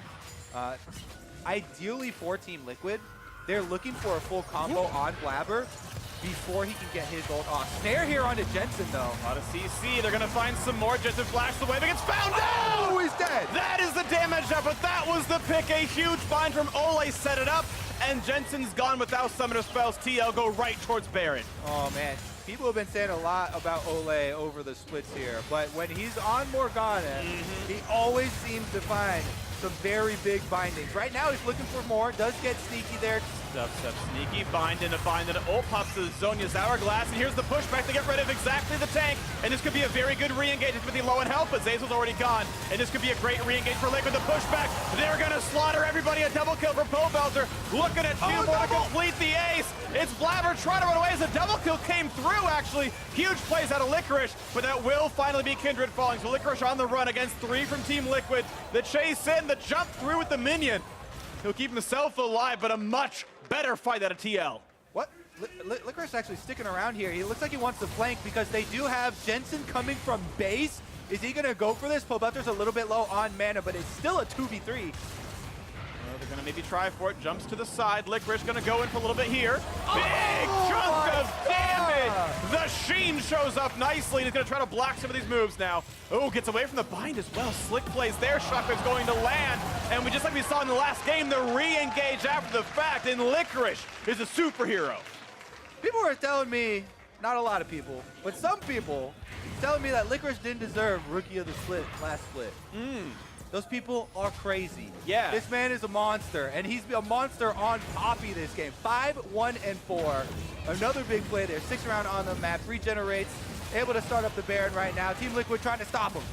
Ideally for Team Liquid, they're looking for a full combo on Blabber before he can get his ult off. Snare here onto Jensen, though. A lot of CC. They're going to find some more. Jensen flash the wave. It gets found down! Oh, he's dead! That is the damage up, but that was the pick. A huge bind from Ole set it up, and Jensen's gone without Summoner Spells. TL go right towards Baron. Oh, man. People have been saying a lot about Ole over the splits here, but when he's on Morgana, he always seems to find some very big bindings. Right now, he's looking for more. Does get Sneaky there. Dubstep sneaky, bind into, ult pops to Zonya's Hourglass, and here's the pushback to get rid of exactly the tank, and this could be a very good re-engage. It's with the low in health, but Zeyzal's already gone, and this could be a great re-engage for Liquid. The pushback, they're gonna slaughter everybody. A double kill for Pobelter, looking at two more to complete the ace. It's Blabber trying to run away as a double kill came through, actually. Huge plays out of Licorice, but that will finally be Kindred falling. So Licorice on the run against 3 from Team Liquid. The chase in, the jump through with the minion. He'll keep himself alive, but a much better fight out of TL. What? Licorice actually sticking around here. He looks like he wants to flank because they do have Jensen coming from base. Is he going to go for this? Pobelter's a little bit low on mana, but it's still a 2v3. They're going to maybe try for it. Jumps to the side. Licorice going to go in for a little bit here. Big chunk of damage! The Sheen shows up nicely. He's going to try to block some of these moves now. Oh, gets away from the bind as well. Slick plays there. Shockwave's going to land. And just like we saw in the last game, the re-engage after the fact. And Licorice is a superhero. People were telling me, not a lot of people, but some people telling me that Licorice didn't deserve Rookie of the Split last split. Those people are crazy. Yeah. This man is a monster, and he's a monster on Poppy this game. 5, 1, and 4. Another big play there. 6th round on the map. Regenerates. Able to start up the Baron right now. Team Liquid trying to stop him.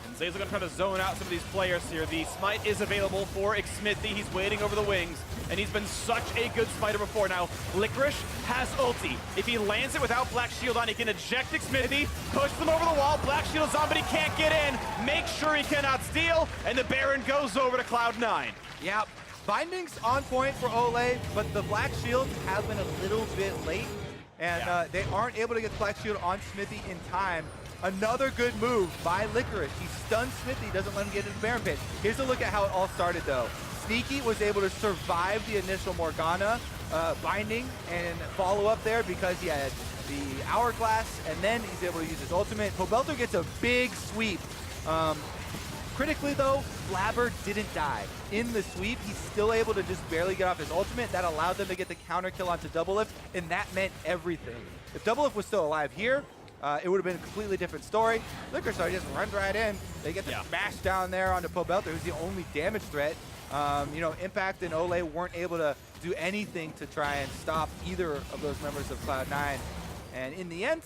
And Zeyzal going to try to zone out some of these players here. The smite is available for Xmithy. He's waiting over the wings, and he's been such a good smiter before. Now, Licorice has ulti. If he lands it without Black Shield on, he can eject Xmithy, push them over the wall. Black Shield's on, but he can't get in. Make sure he cannot steal, and the Baron goes over to Cloud9. Yeah, binding's on point for Ole, but the Black Shields have been a little bit late, and they aren't able to get the Black Shield on Smithy in time. Another good move by Licorice. He stuns Smithy, doesn't let him get into the Baron pit. Here's a look at how it all started, though. Sneaky was able to survive the initial Morgana binding and follow up there because he had the Hourglass, and then he's able to use his ultimate. Pobelter gets a big sweep. Critically, though, Blabber didn't die. In the sweep, he's still able to just barely get off his ultimate. That allowed them to get the counter kill onto Doublelift, and that meant everything. If Doublelift was still alive here, it would have been a completely different story. Licorice just runs right in. They get the smash down there onto Pobelter, who's the only damage threat. You know, Impact and Ole weren't able to do anything to try and stop either of those members of Cloud9. And in the end,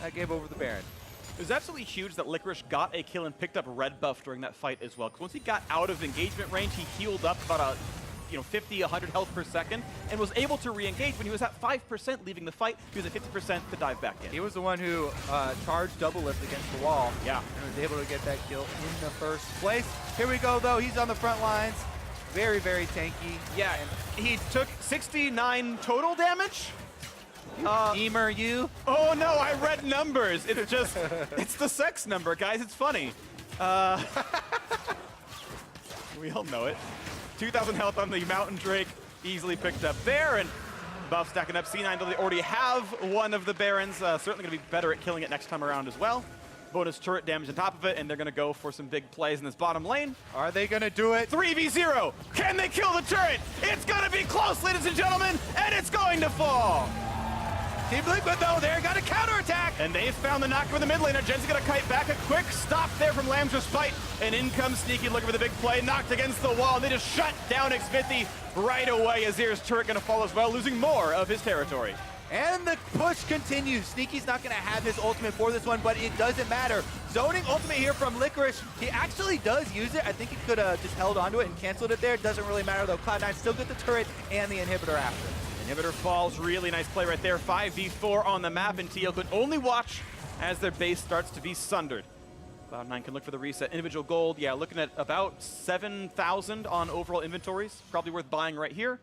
that gave over the Baron. It was absolutely huge that Licorice got a kill and picked up red buff during that fight as well. Because once he got out of engagement range, he healed up about 50, 100 health per second, and was able to re-engage. When he was at 5% leaving the fight, he was at 50% to dive back in. He was the one who charged Doublelift against the wall. Yeah. And was able to get that kill in the first place. Here we go, though. He's on the front lines. Very, very tanky. Yeah, and he took 69 total damage. Emer, you. Oh no, I read numbers. It's just, it's the sex number, guys. It's funny. We all know it. 2,000 health on the Mountain Drake, easily picked up there, and buff stacking up. C9, they already have one of the Barons. Certainly going to be better at killing it next time around as well. Bonus turret damage on top of it, and they're going to go for some big plays in this bottom lane. Are they going to do it? 3v0. Can they kill the turret? It's going to be close, ladies and gentlemen, and it's going to fall. Team Liquid, though, they're going to counterattack. And they've found the knock for the mid laner. Jen's going to kite back. A quick stop there from Lamb's fight. And in comes Sneaky looking for the big play. Knocked against the wall. And they just shut down Xmithy right away. Azir's turret going to fall as well, losing more of his territory. And the push continues. Sneaky's not going to have his ultimate for this one, but it doesn't matter. Zoning ultimate here from Licorice. He actually does use it. I think he could have just held onto it and canceled it there. It doesn't really matter, though. Cloud9 still get the turret and the inhibitor after. Inhibitor falls, really nice play right there. 5v4 on the map, and TL could only watch as their base starts to be sundered. Cloud9 can look for the reset. Individual gold, yeah, looking at about 7,000 on overall inventories. Probably worth buying right here.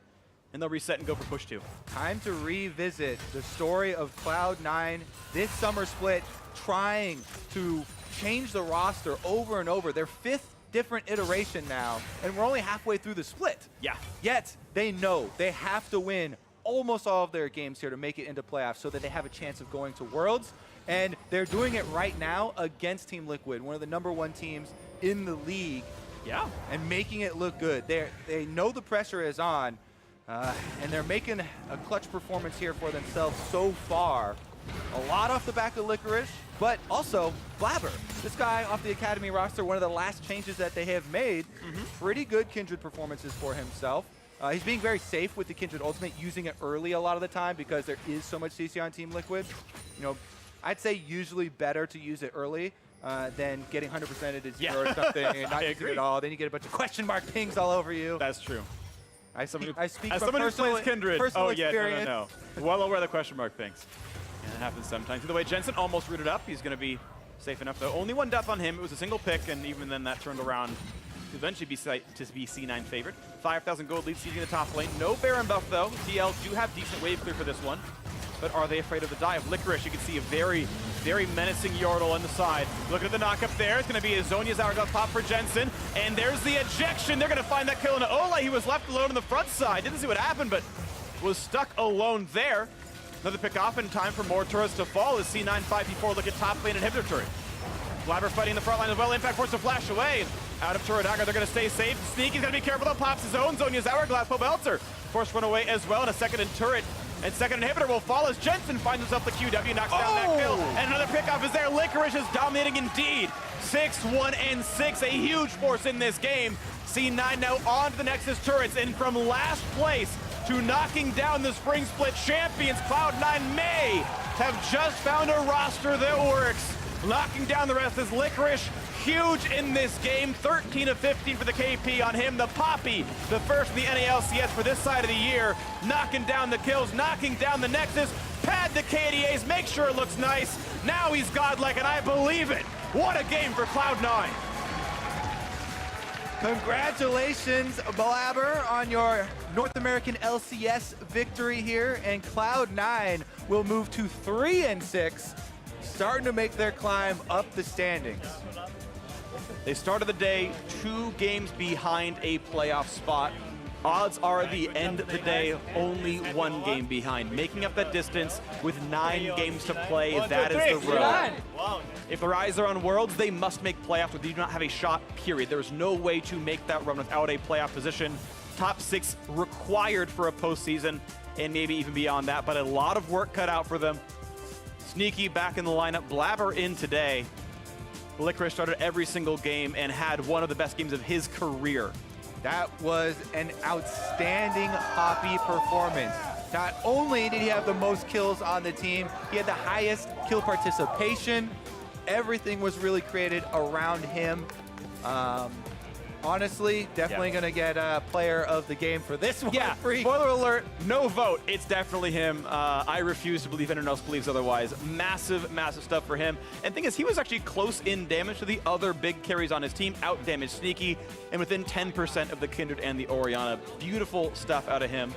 And they'll reset and go for push 2. Time to revisit the story of Cloud9 this summer split, trying to change the roster over and over. Their 5th different iteration now, and we're only halfway through the split. Yeah. Yet, they know they have to win almost all of their games here to make it into playoffs so that they have a chance of going to Worlds. And they're doing it right now against Team Liquid, one of the #1 teams in the league. Yeah. And making it look good. They know the pressure is on, and they're making a clutch performance here for themselves so far. A lot off the back of Licorice, but also Blabber. This guy off the Academy roster, one of the last changes that they have made. Pretty good Kindred performances for himself. He's being very safe with the Kindred ultimate, using it early a lot of the time because there is so much CC on Team Liquid. You know, I'd say usually better to use it early than getting 100%ed to 0 or something and not using it at all. Then you get a bunch of question mark pings all over you. That's true. I speak As from someone who personal, plays Kindred, personal oh yeah, experience. no. Well aware of the question mark things. And it happens sometimes. By the way, Jensen almost rooted up. He's going to be safe enough, though. Only one death on him. It was a single pick, and even then that turned around to eventually be C9 favored. 5,000 gold lead sieging the top lane. No Baron buff, though. TL do have decent wave clear for this one. But are they afraid of the dive? Licorice, you can see a very, very menacing Yordle on the side. Look at the knock up there. It's going to be a Zhonya's Hourglass pop for Jensen. And there's the ejection. They're going to find that kill into Ole. He was left alone on the front side. Didn't see what happened, but was stuck alone there. Another pick off in time for more turrets to fall as C9 5v4 look at top lane inhibitor turret. Blabber fighting in the front line as well. Impact forced to flash away. Out of turret dagger, they're going to stay safe. Sneaky's going to be careful though. Pops his own. Zhonya's Hourglass. Pobelter forced run away as well. And a second in turret. And second inhibitor will fall as Jensen finds himself the QW, knocks down that kill. And another pickoff is there. Licorice is dominating indeed. 6-1 and 6, a huge force in this game. C9 now on to the Nexus turrets. And from last place to knocking down the Spring Split champions, Cloud9 may have just found a roster that works. Knocking down the rest is Licorice. Huge in this game. 13 of 15 for the KP on him. The Poppy, the first in the NALCS for this side of the year. Knocking down the kills, knocking down the Nexus. Pad the KDAs, make sure it looks nice. Now he's godlike, and I believe it. What a game for Cloud9. Congratulations, Blabber, on your North American LCS victory here. And Cloud9 will move to 3-6, starting to make their climb up the standings. They started the day 2 games behind a playoff spot. Odds are the end of the day, only 1 game behind. Making up that distance with 9 games to play, that is the road. If their eyes are on Worlds, they must make playoffs, but they do not have a shot, period. There is no way to make that run without a playoff position. Top 6 required for a postseason, and maybe even beyond that, but a lot of work cut out for them. Sneaky back in the lineup, Blabber in today. Licorice started every single game and had one of the best games of his career. That was an outstanding Poppy performance. Not only did he have the most kills on the team, he had the highest kill participation. Everything was really created around him. Honestly, definitely going to get a player of the game for this one. Yeah, spoiler alert, no vote. It's definitely him. I refuse to believe anyone else believes otherwise. Massive, massive stuff for him. And the thing is, he was actually close in damage to the other big carries on his team. Out-damaged Sneaky, and within 10% of the Kindred and the Orianna. Beautiful stuff out of him.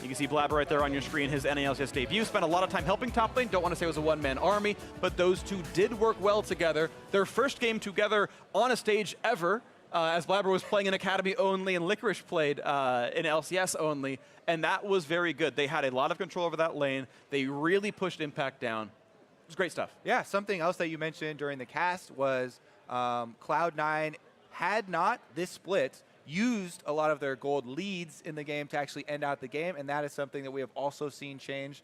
You can see Blabber right there on your screen, his NALCS debut. Spent a lot of time helping top lane. Don't want to say it was a one-man army, but those two did work well together. Their first game together on a stage ever. As Blabber was playing in Academy only and Licorice played in LCS only, and that was very good. They had a lot of control over that lane. They really pushed Impact down. It was great stuff. Yeah, something else that you mentioned during the cast was Cloud9 had not, this split, used a lot of their gold leads in the game to actually end out the game, and that is something that we have also seen change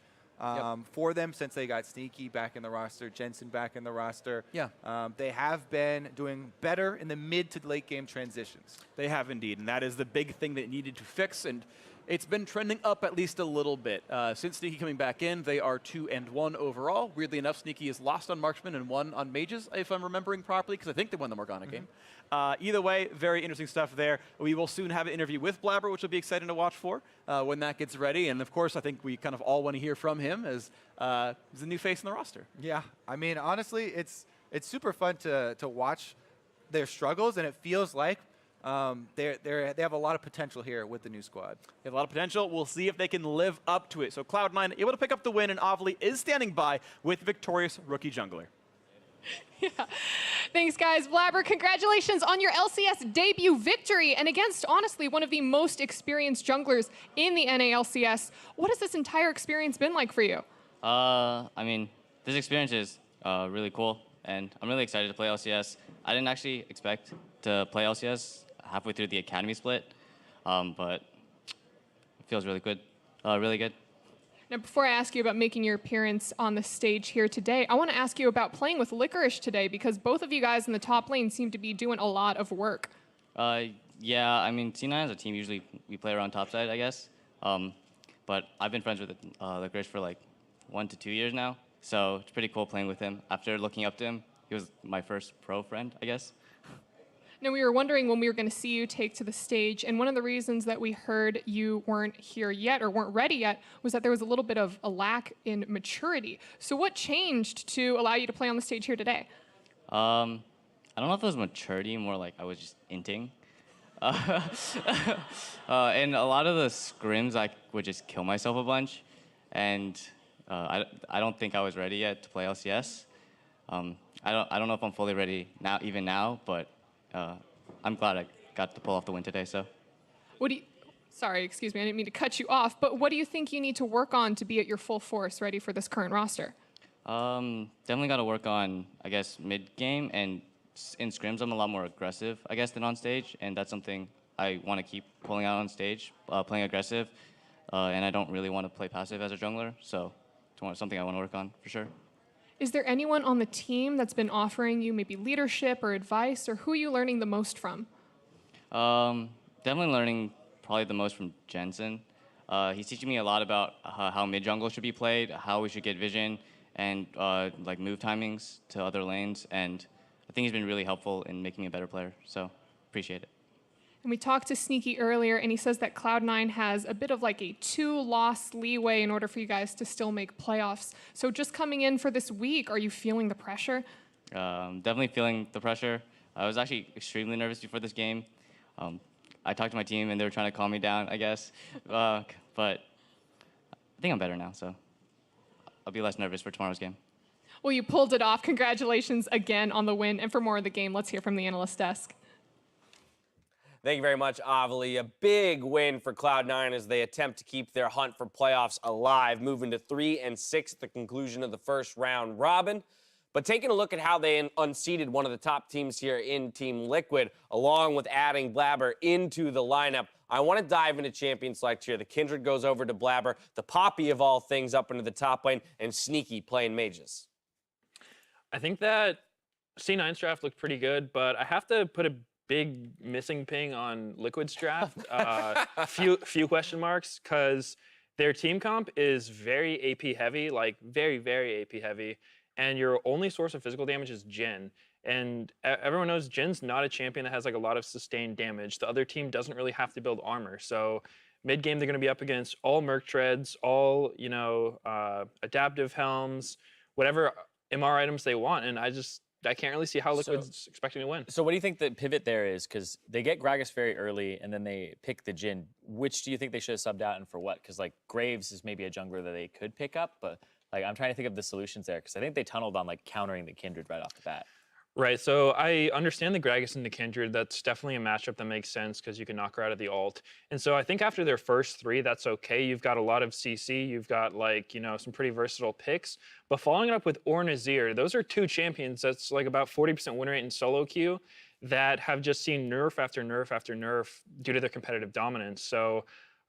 for them since they got Sneaky back in the roster, Jensen back in the roster. Yeah. They have been doing better in the mid to late game transitions. They have indeed, and that is the big thing that needed to fix, and it's been trending up at least a little bit. Since Sneaky coming back in, they are 2-1 overall. Weirdly enough, Sneaky is lost on Marksman and won on Mages, if I'm remembering properly, because I think they won the Morgana game. Either way, very interesting stuff there. We will soon have an interview with Blabber, which will be exciting to watch for when that gets ready. And of course, I think we kind of all want to hear from him as he's a new face in the roster. Yeah, I mean, honestly, it's super fun to watch their struggles, and it feels like they have a lot of potential here with the new squad. They have a lot of potential. We'll see if they can live up to it. So Cloud9 able to pick up the win, and Ovly is standing by with victorious rookie jungler. Yeah. Thanks, guys. Blabber, congratulations on your LCS debut victory and against, honestly, one of the most experienced junglers in the NALCS. What has this entire experience been like for you? I mean, this experience is really cool, and I'm really excited to play LCS. I didn't actually expect to play LCS halfway through the Academy split, but it feels really good. Really good. Now, before I ask you about making your appearance on the stage here today, I want to ask you about playing with Licorice today, because both of you guys in the top lane seem to be doing a lot of work. Yeah, I mean, C9 as a team, usually we play around topside, I guess. But I've been friends with Licorice for like 1 to 2 years now. So it's pretty cool playing with him. After looking up to him, he was my first pro friend, I guess. Now, we were wondering when we were going to see you take to the stage, and one of the reasons that we heard you weren't here yet or weren't ready yet was that there was a little bit of a lack in maturity. So what changed to allow you to play on the stage here today? I don't know if it was maturity, more like I was just inting. And a lot of the scrims, I would just kill myself a bunch. And I don't think I was ready yet to play LCS. I don't know if I'm fully ready now, even now, but I'm glad I got to pull off the win today. So, Sorry, excuse me, I didn't mean to cut you off, but what do you think you need to work on to be at your full force ready for this current roster? definitely got to work on, I guess, mid game, and in scrims I'm a lot more aggressive, I guess, than on stage, and that's something I want to keep pulling out on stage, playing aggressive, and I don't really want to play passive as a jungler, so it's something I want to work on for sure. Is there anyone on the team that's been offering you maybe leadership or advice, or who are you learning the most from? Definitely learning probably the most from Jensen. He's teaching me a lot about how mid jungle should be played, how we should get vision, and like move timings to other lanes. And I think he's been really helpful in making me a better player. So appreciate it. And we talked to Sneaky earlier, and he says that Cloud9 has a bit of like a 2-loss leeway in order for you guys to still make playoffs. So just coming in for this week, are you feeling the pressure? Definitely feeling the pressure. I was actually extremely nervous before this game. I talked to my team, and they were trying to calm me down, I guess. But I think I'm better now, so I'll be less nervous for tomorrow's game. Well, you pulled it off. Congratulations again on the win. And for more of the game, let's hear from the analyst desk. Thank you very much, Avali. A big win for Cloud9 as they attempt to keep their hunt for playoffs alive, moving to 3-6 at the conclusion of the first round robin. But taking a look at how they unseated one of the top teams here in Team Liquid, along with adding Blabber into the lineup, I want to dive into Champion Select here. The Kindred goes over to Blabber, the Poppy of all things up into the top lane, and Sneaky playing mages. I think that C9's draft looked pretty good, but I have to put a big missing ping on Liquid's draft. Few question marks, because their team comp is very AP heavy, like very, very AP heavy. And your only source of physical damage is Jhin. And everyone knows Jin's not a champion that has like a lot of sustained damage. The other team doesn't really have to build armor. So mid game, they're going to be up against all Merc Treads, all, adaptive helms, whatever MR items they want. And I can't really see how Liquid's expecting to win. So what do you think the pivot there is? Because they get Gragas very early, and then they pick the Jhin. Which do you think they should have subbed out and for what? Because like Graves is maybe a jungler that they could pick up, but like I'm trying to think of the solutions there, because I think they tunneled on like countering the Kindred right off the bat. Right, so I understand the Gragas and the Kindred. That's definitely a matchup that makes sense because you can knock her out of the ult. And so I think after their first three, that's okay. You've got a lot of CC. You've got some pretty versatile picks. But following it up with Or Nazir, those are two champions that's like about 40% win rate in solo queue that have just seen nerf after nerf after nerf due to their competitive dominance. So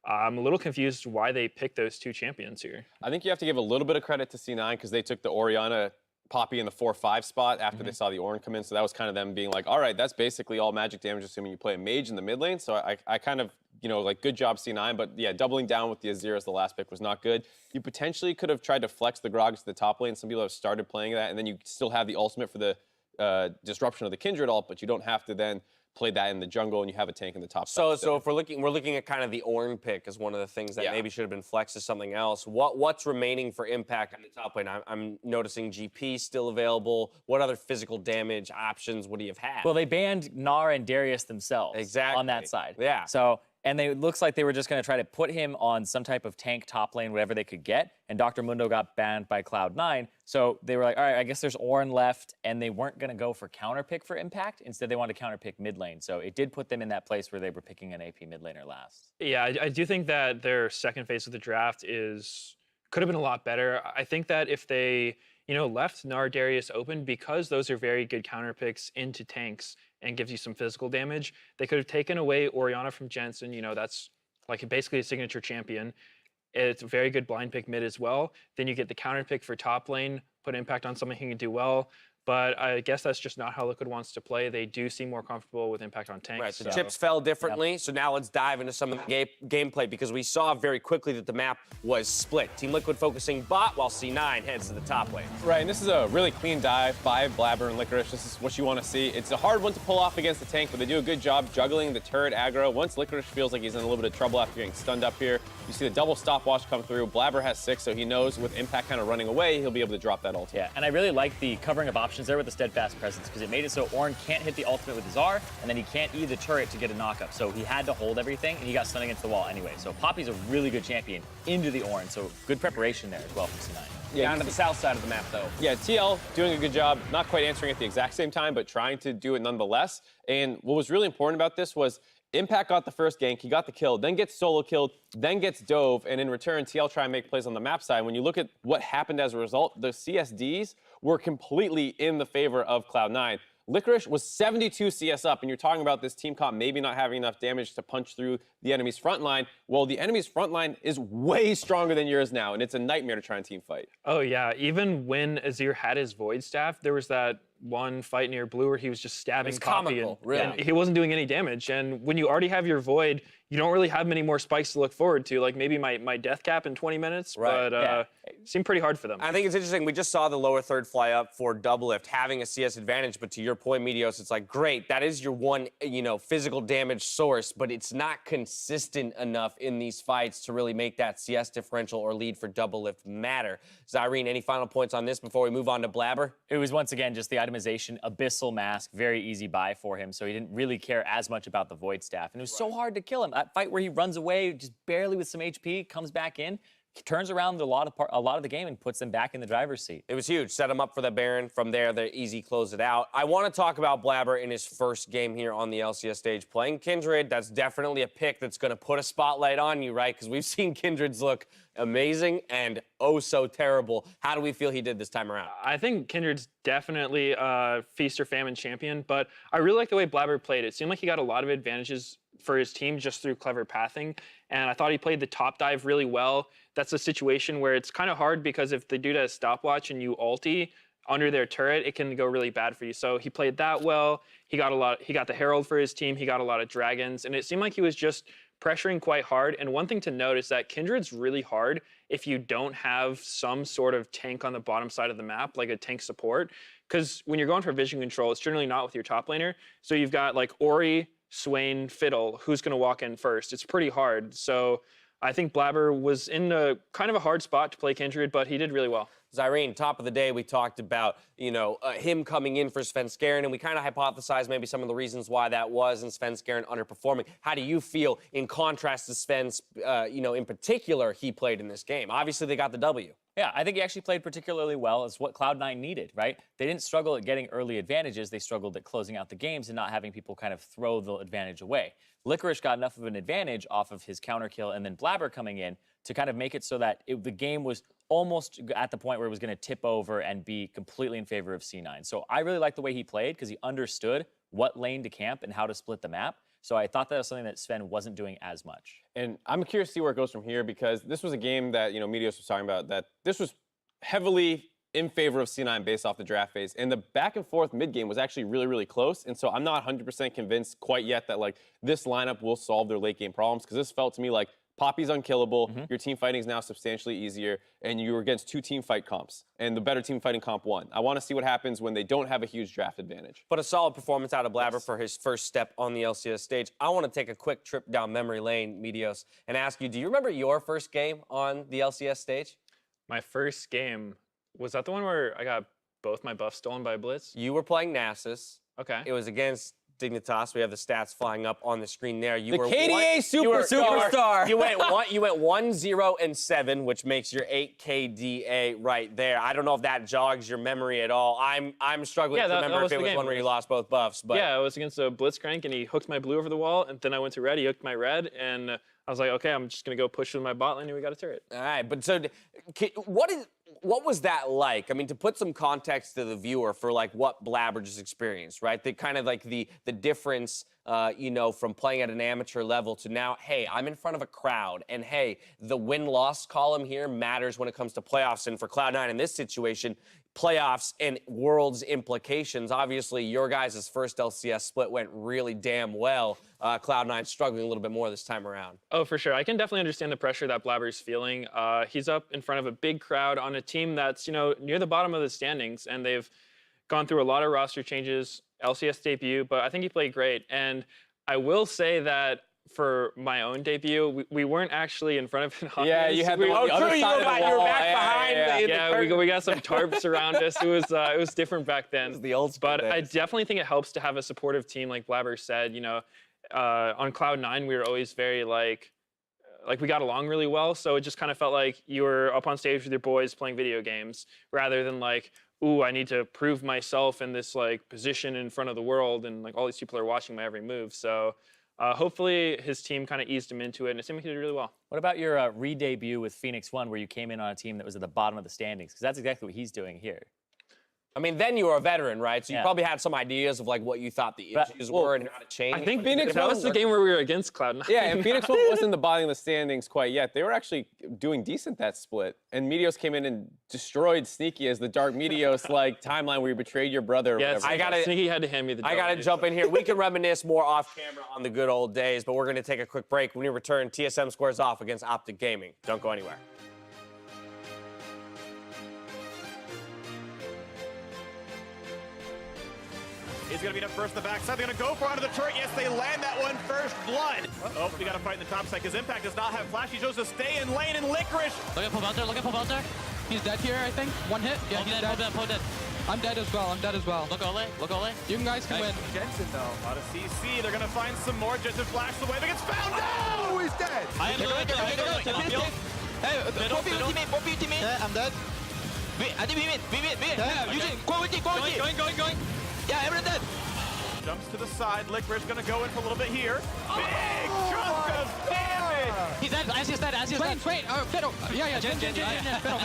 I'm a little confused why they picked those two champions here. I think you have to give a little bit of credit to C9 because they took the Orianna Poppy in the 4-5 spot after they saw the Ornn come in. So that was kind of them being like, all right, that's basically all magic damage, assuming you play a mage in the mid lane. So I kind of, good job C9. But yeah, doubling down with the Azir as the last pick was not good. You potentially could have tried to flex the Gragas to the top lane. Some people have started playing that. And then you still have the ultimate for the disruption of the Kindred ult, but you don't have to then play that in the jungle, and you have a tank in the top side. So if we're looking at kind of the Ornn pick as one of the things that maybe should have been flexed to something else. What's remaining for impact on the top lane? I'm noticing GP still available. What other physical damage options would he have had? Well, they banned Gnar and Darius themselves on that side. Yeah. So, and it looks like they were just going to try to put him on some type of tank top lane, whatever they could get. And Dr. Mundo got banned by Cloud9. So they were like, all right, I guess there's Ornn left. And they weren't going to go for counter pick for impact. Instead, they wanted to counter pick mid lane. So it did put them in that place where they were picking an AP mid laner last. Yeah, I do think that their second phase of the draft could have been a lot better. I think that if they, left Gnar Darius open, because those are very good counter picks into tanks and gives you some physical damage, they could have taken away Orianna from Jensen. That's like basically a signature champion. It's a very good blind pick mid as well. Then you get the counter pick for top lane, put impact on something he can do well. But I guess that's just not how Liquid wants to play. They do seem more comfortable with impact on tanks. Right, the so- chips fell differently, so now let's dive into some of the gameplay because we saw very quickly that the map was split. Team Liquid focusing bot while C9 heads to the top lane. Right, and this is a really clean dive by Blabber and Licorice. This is what you want to see. It's a hard one to pull off against the tank, but they do a good job juggling the turret aggro. Once Licorice feels like he's in a little bit of trouble after getting stunned up here, you see the double stopwatch come through. Blabber has 6, so he knows with impact kind of running away, he'll be able to drop that ultimate. Yeah, and I really like the covering of options there with the steadfast presence because it made it so Ornn can't hit the ultimate with his R, and then he can't E the turret to get a knockup. So he had to hold everything, and he got stunned against the wall anyway. So Poppy's a really good champion into the Ornn, so good preparation there as well from C9. Yeah, down to the south side of the map, though. Yeah, TL doing a good job, not quite answering at the exact same time, but trying to do it nonetheless. And what was really important about this was Impact got the first gank, he got the kill, then gets solo killed, then gets dove, and in return, TL try and make plays on the map side. When you look at what happened as a result, the CSDs were completely in the favor of Cloud9. Licorice was 72 CS up, and you're talking about this team comp maybe not having enough damage to punch through the enemy's front line. Well, the enemy's front line is way stronger than yours now, and it's a nightmare to try and team fight. Oh, yeah. Even when Azir had his Void Staff, there was that one fight near blue where he was just stabbing It's Poppy comical, and, really. and he wasn't doing any damage. And when you already have your Void, you don't really have many more spikes to look forward to, like maybe my death cap in 20 minutes, Right. but it seemed pretty hard for them. I think it's interesting. We just saw the lower third fly up for Doublelift having a CS advantage, but to your point, Meteos, it's like, great, that is your one, physical damage source, but it's not consistent enough in these fights to really make that CS differential or lead for Doublelift matter. Zyrene, any final points on this before we move on to Blabber? It was once again just the itemization, Abyssal Mask, very easy buy for him, so he didn't really care as much about the Void Staff. And it was so hard to kill him. That fight where he runs away just barely with some HP, comes back in, turns around a lot of the game and puts them back in the driver's seat. It was huge. Set him up for the Baron. From there, they easy close it out. I want to talk about Blabber in his first game here on the LCS stage. Playing Kindred, that's definitely a pick that's going to put a spotlight on you, right? Because we've seen Kindred's look amazing and oh so terrible. How do we feel he did this time around? I think Kindred's definitely a feast or famine champion, but I really like the way Blabber played. It seemed like he got a lot of advantages for his team just through clever pathing, and I thought he played the top dive really well. That's a situation where it's kind of hard because if the dude has stopwatch and you ulti under their turret, it can go really bad for you. So he played that well. He got the Herald for his team. He got a lot of dragons, and it seemed like he was just pressuring quite hard. And one thing to note is that Kindred's really hard if you don't have some sort of tank on the bottom side of the map, like a tank support. Because when you're going for vision control, it's generally not with your top laner. So you've got like Ori, Swain, Fiddle, who's going to walk in first? It's pretty hard. So I think Blabber was in a kind of a hard spot to play Kindred, but he did really well. Zyrene, top of the day, we talked about, him coming in for Svenskeren, and we kind of hypothesized maybe some of the reasons why that was, and Svenskeren underperforming. How do you feel in contrast to Sven's, in particular, he played in this game? Obviously, they got the W. Yeah, I think he actually played particularly well. It's what Cloud9 needed, right? They didn't struggle at getting early advantages. They struggled at closing out the games and not having people kind of throw the advantage away. Licorice got enough of an advantage off of his counter kill and then Blabber coming in to kind of make it so that the game was almost at the point where it was going to tip over and be completely in favor of C9. So I really liked the way he played because he understood what lane to camp and how to split the map. So I thought that was something that Sven wasn't doing as much. And I'm curious to see where it goes from here because this was a game that, Meteos was talking about, that this was heavily in favor of C9 based off the draft phase. And the back and forth mid game was actually really, really close. And so I'm not 100% convinced quite yet that this lineup will solve their late game problems because this felt to me like Poppy's unkillable, your team fighting is now substantially easier, and you were against 2 team fight comps, and the better team fighting comp won. I want to see what happens when they don't have a huge draft advantage. But a solid performance out of Blabber for his first step on the LCS stage. I want to take a quick trip down memory lane, Meteos, and ask you, do you remember your first game on the LCS stage? My first game, was that the one where I got both my buffs stolen by Blitz? You were playing Nasus. Okay. It was against Dignitas. We have the stats flying up on the screen there. You The were KDA superstar. You went 1-0-7, which makes your 8 KDA right there. I don't know if that jogs your memory at all. I'm struggling to remember if it was one where you lost both buffs. But yeah, it was against a Blitzcrank, and he hooked my blue over the wall, and then I went to red. He hooked my red, and I was like, okay, I'm just gonna go push with my bot lane, and we got a turret. All right, but so what was that like? I mean, to put some context to the viewer for what Blabber just experienced, right? The kind of the difference from playing at an amateur level to now, hey, I'm in front of a crowd, and hey, the win-loss column here matters when it comes to playoffs. And for Cloud9 in this situation, playoffs and Worlds implications. Obviously, your guys' first LCS split went really damn well. Cloud9 struggling a little bit more this time around. Oh, for sure. I can definitely understand the pressure that Blabber's feeling. He's up in front of a big crowd on a team that's, near the bottom of the standings, and they've gone through a lot of roster changes, LCS debut, but I think he played great. And I will say that for my own debut, we weren't actually in front of an Yeah, you had the Oh, other true, you side were of back, the you were wall. back behind the Yeah, curtain. we got some tarps around us. It was different back then. the old school But I days. definitely think it helps to have a supportive team, like Blabber said. On Cloud9, we were always very like we got along really well. So it just kind of felt like you were up on stage with your boys playing video games, rather than like, ooh, I need to prove myself in this position in front of the world, and all these people are watching my every move. So hopefully his team kind of eased him into it, and it seemed like he did really well. What about your re-debut with Phoenix One, where you came in on a team that was at the bottom of the standings? Because that's exactly what he's doing here. I mean, then you were a veteran, right? So you Yeah. probably had some ideas of what you thought the issues were and how to change. I think Phoenix that was the game where we were against Cloud9. Yeah, and Phoenix wasn't in the bottom of the standings quite yet. They were actually doing decent that split. And Meteos came in and destroyed Sneaky as the Dark Meteos timeline where you betrayed your brother. Or Yes, whatever. Sneaky had to hand me the I got to W, jump so. in here. We can reminisce more off camera on the good old days, but we're going to take a quick break. When we return, TSM squares off against Optic Gaming. Don't go anywhere. He's going to beat up first in the backside. They're going to go for onto the turret. Yes, they land that one. First blood. Oh, we got to fight in the top side because Impact does not have flash. He chose to stay in lane, and Licorice. Look at Pobelter, look at Pobelter. He's dead here, I think. One hit. Yeah, he's dead. Dead. I'm dead as well, Look Ole, look Ole. You guys can win. Jensen, though. Out of CC. They're going to find some more. Jensen flashes away. They get found out. Oh, he's dead. I am Hey, Poppy ultimate. Yeah, I'm dead. Wait, I think we win. Yeah, Eugene, go ulti. Going. Yeah, everyone dead. Jumps to the side. Licorice going to go in for a little bit here. Big chunk of damage. He's dead. As he's dead. Wait. Fiddle. Yeah. Jen. Fiddle.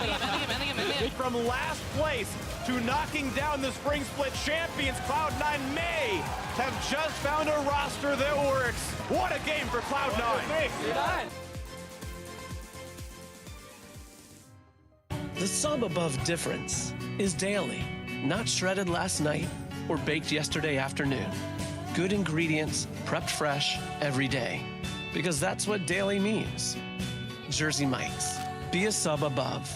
From last place to knocking down the Spring Split champions, Cloud9 may have just found a roster that works. What a game for Cloud9. The sub above difference is daily, not shredded last night or baked yesterday afternoon. Good ingredients, prepped fresh every day. Because that's what daily means. Jersey Mike's. Be a sub above.